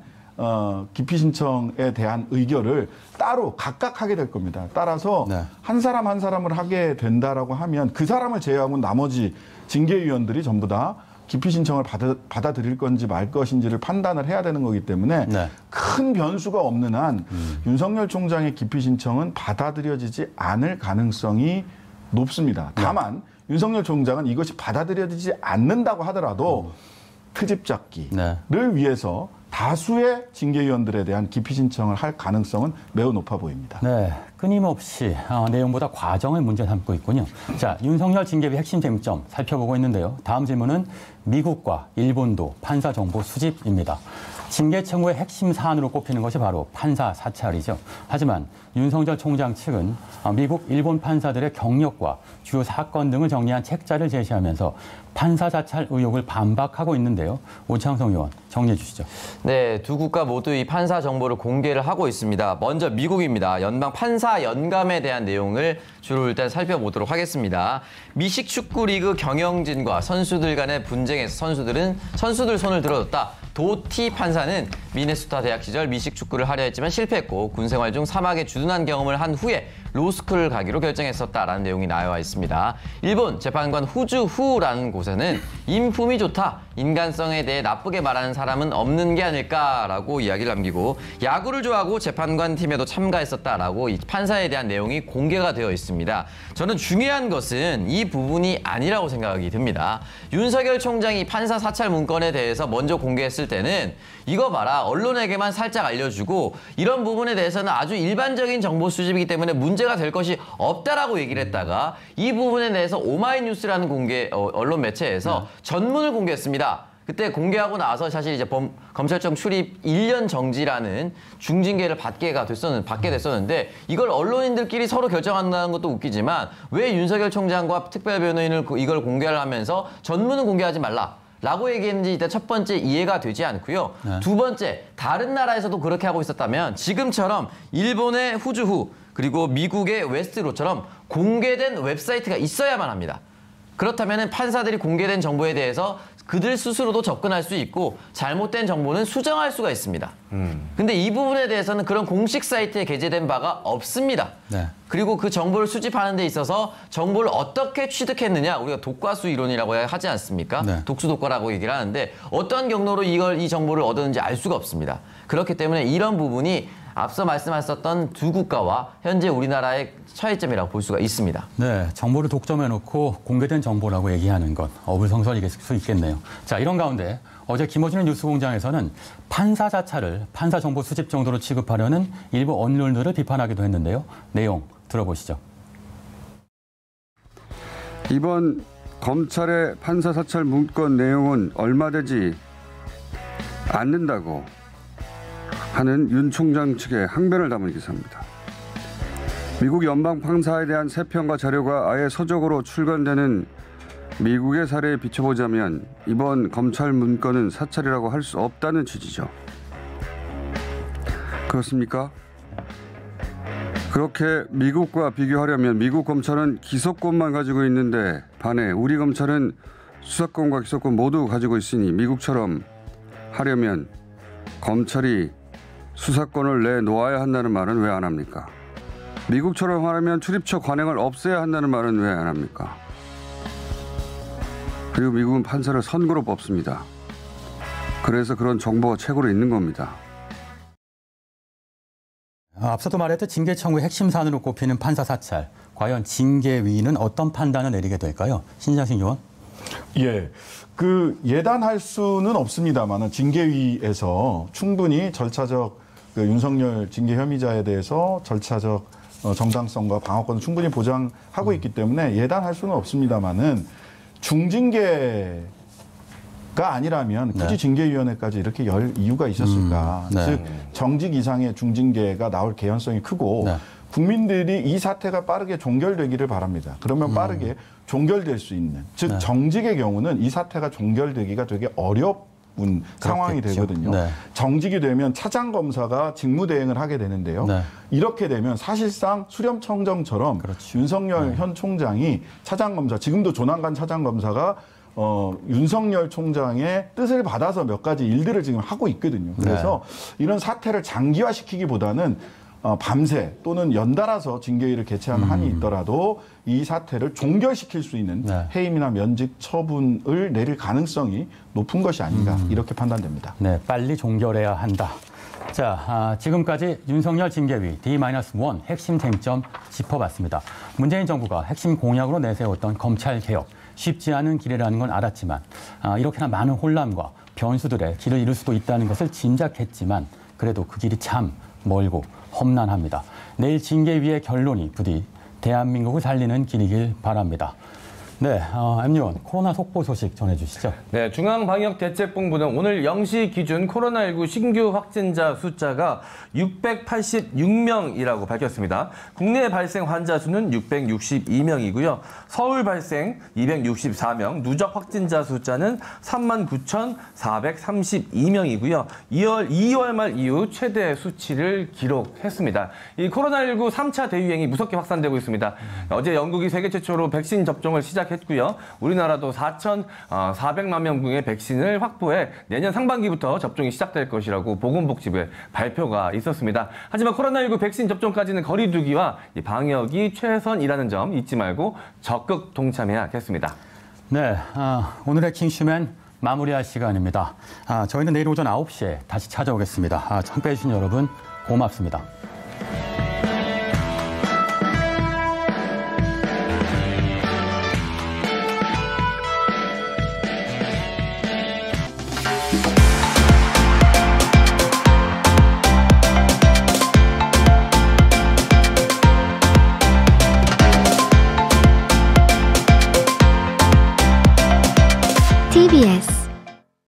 Speaker 2: 기피 신청에 대한 의결을 따로 각각 하게 될 겁니다. 따라서 한 사람 한 사람을 하게 된다라고 하면 그 사람을 제외하고 나머지 징계위원들이 전부 다 기피 신청을 받아들일 건지 말 것인지를 판단을 해야 되는 거기 때문에 큰 변수가 없는 한 윤석열 총장의 기피 신청은 받아들여지지 않을 가능성이 높습니다. 다만 윤석열 총장은 이것이 받아들여지지 않는다고 하더라도 트집 잡기를 위해서 다수의 징계위원들에 대한 기피 신청을 할 가능성은 매우 높아 보입니다.
Speaker 1: 네, 끊임없이 내용보다 과정을 문제 삼고 있군요. 자, 윤석열 징계위 핵심 쟁점 살펴보고 있는데요. 다음 질문은 미국과 일본도 판사 정보 수집입니다. 징계 청구의 핵심 사안으로 꼽히는 것이 바로 판사 사찰이죠. 하지만 윤석열 총장 측은 미국, 일본 판사들의 경력과 주요 사건 등을 정리한 책자를 제시하면서 판사 사찰 의혹을 반박하고 있는데요. 오창성 의원, 정리해 주시죠.
Speaker 4: 네, 두 국가 모두 이 판사 정보를 공개를 하고 있습니다. 먼저 미국입니다. 연방 판사 연감에 대한 내용을 주로 일단 살펴보도록 하겠습니다. 미식 축구 리그 경영진과 선수들 간의 분쟁에서 선수들 손을 들어줬다. 도티 판사는 미네소타 대학 시절 미식 축구를 하려 했지만 실패했고 군 생활 중 사막에 주둔한 경험을 한 후에 로스쿨을 가기로 결정했었다라는 내용이 나와 있습니다. 일본 재판관 후주후라는 곳에는 인품이 좋다, 인간성에 대해 나쁘게 말하는 사람은 없는 게 아닐까라고 이야기를 남기고 야구를 좋아하고 재판관 팀에도 참가했었다라고 이 판사에 대한 내용이 공개가 되어 있습니다. 저는 중요한 것은 이 부분이 아니라고 생각이 듭니다. 윤석열 총장이 판사 사찰 문건에 대해서 먼저 공개했을 때는 이거 봐라, 언론에게만 살짝 알려주고 이런 부분에 대해서는 아주 일반적인 정보 수집이기 때문에 문제가 될 것이 없다라고 얘기를 했다가 이 부분에 대해서 오마이뉴스라는 언론 매체에서 전문을 공개했습니다. 그때 공개하고 나서 사실 이제 검찰청 출입 1년 정지라는 중징계를 받게 됐었는데 이걸 언론인들끼리 서로 결정한다는 것도 웃기지만 왜 윤석열 총장과 특별변호인을 이걸 공개를 하면서 전문은 공개하지 말라. 라고 얘기했는지 일단 첫 번째 이해가 되지 않고요. 두 번째, 다른 나라에서도 그렇게 하고 있었다면 지금처럼 일본의 후주후 그리고 미국의 웨스트로처럼 공개된 웹사이트가 있어야만 합니다. 그렇다면 판사들이 공개된 정보에 대해서 그들 스스로도 접근할 수 있고 잘못된 정보는 수정할 수가 있습니다. 근데 이 부분에 대해서는 그런 공식 사이트에 게재된 바가 없습니다.
Speaker 1: 네.
Speaker 4: 그리고 그 정보를 수집하는 데 있어서 정보를 어떻게 취득했느냐, 우리가 독과수 이론이라고 하지 않습니까?
Speaker 1: 네.
Speaker 4: 독수독과라고 얘기를 하는데 어떤 경로로 이 정보를 얻었는지 알 수가 없습니다. 그렇기 때문에 이런 부분이 앞서 말씀하셨던 두 국가와 현재 우리나라의 차이점이라고 볼 수가 있습니다.
Speaker 1: 네, 정보를 독점해놓고 공개된 정보라고 얘기하는 것 어불성설일 수 있겠네요. 자, 이런 가운데 어제 김어준의 뉴스공장에서는 판사 자차를 판사 정보 수집 정도로 취급하려는 일부 언론들을 비판하기도 했는데요. 내용 들어보시죠.
Speaker 7: 이번 검찰의 판사 사찰 문건 내용은 얼마 되지 않는다고 하는 윤 총장 측의 항변을 담은 기사입니다. 미국 연방 판사에 대한 세편과 자료가 아예 서적으로 출간되는 미국의 사례에 비춰보자면 이번 검찰 문건은 사찰이라고 할 수 없다는 취지죠. 그렇습니까? 그렇게 미국과 비교하려면 미국 검찰은 기소권만 가지고 있는데 반해 우리 검찰은 수사권과 기소권 모두 가지고 있으니 미국처럼 하려면 검찰이 수사권을 내놓아야 한다는 말은 왜 안 합니까? 미국처럼 하려면 출입처 관행을 없애야 한다는 말은 왜 안 합니까? 그리고 미국은 판사를 선거로 뽑습니다. 그래서 그런 정보가 최고로 있는 겁니다.
Speaker 1: 앞서도 말했듯 징계 청구의 핵심 사안으로 꼽히는 판사 사찰. 과연 징계위는 어떤 판단을 내리게 될까요? 신장식 의원.
Speaker 2: 예, 예단할 수는 없습니다만 징계위에서 충분히 절차적 윤석열 징계 혐의자에 대해서 절차적 정당성과 방어권을 충분히 보장하고 있기 때문에 예단할 수는 없습니다만은 중징계가 아니라면 굳이 징계위원회까지 이렇게 열 이유가 있었을까?
Speaker 1: 네.
Speaker 2: 즉 정직 이상의 중징계가 나올 개연성이 크고
Speaker 1: 네.
Speaker 2: 국민들이 이 사태가 빠르게 종결되기를 바랍니다. 그러면 빠르게 종결될 수 있는, 즉 정직의 경우는 이 사태가 종결되기가 되게 어려운 상황이 되거든요.
Speaker 1: 네.
Speaker 2: 정직이 되면 차장검사가 직무대행을 하게 되는데요.
Speaker 1: 네.
Speaker 2: 이렇게 되면 사실상 수렴청정처럼
Speaker 1: 그렇죠.
Speaker 2: 윤석열 현 총장이 차장검사, 지금도 조남관 차장검사가 윤석열 총장의 뜻을 받아서 몇 가지 일들을 지금 하고 있거든요. 그래서 이런 사태를 장기화시키기보다는 밤새 또는 연달아서 징계위를 개최하는 한이 있더라도 이 사태를 종결시킬 수 있는 해임이나 면직 처분을 내릴 가능성이 높은 것이 아닌가 이렇게 판단됩니다.
Speaker 1: 네, 빨리 종결해야 한다. 자, 지금까지 윤석열 징계위 D-1 핵심 쟁점 짚어봤습니다. 문재인 정부가 핵심 공약으로 내세웠던 검찰개혁. 쉽지 않은 길이라는 건 알았지만 이렇게나 많은 혼란과 변수들의 길을 잃을 수도 있다는 것을 짐작했지만 그래도 그 길이 참 멀고 험난합니다. 내일 징계위의 결론이 부디 대한민국을 살리는 길이길 바랍니다. 네, MU원 코로나 속보 소식 전해주시죠.
Speaker 3: 네, 중앙방역대책본부는 오늘 0시 기준 코로나19 신규 확진자 숫자가 686명이라고 밝혔습니다. 국내 발생 환자 수는 662명이고요. 서울 발생 264명, 누적 확진자 숫자는 39,432명이고요. 2월 말 이후 최대 수치를 기록했습니다. 이 코로나19 3차 대유행이 무섭게 확산되고 있습니다. 어제 영국이 세계 최초로 백신 접종을 시작했고요. 우리나라도 4,400만 명분의 백신을 확보해 내년 상반기부터 접종이 시작될 것이라고 보건복지부의 발표가 있었습니다. 하지만 코로나19 백신 접종까지는 거리 두기와 방역이 최선이라는 점 잊지 말고 적극 동참해야겠습니다.
Speaker 1: 네, 오늘의 킹슈맨 마무리할 시간입니다. 저희는 내일 오전 9시에 다시 찾아오겠습니다. 함께해 주신 여러분 고맙습니다.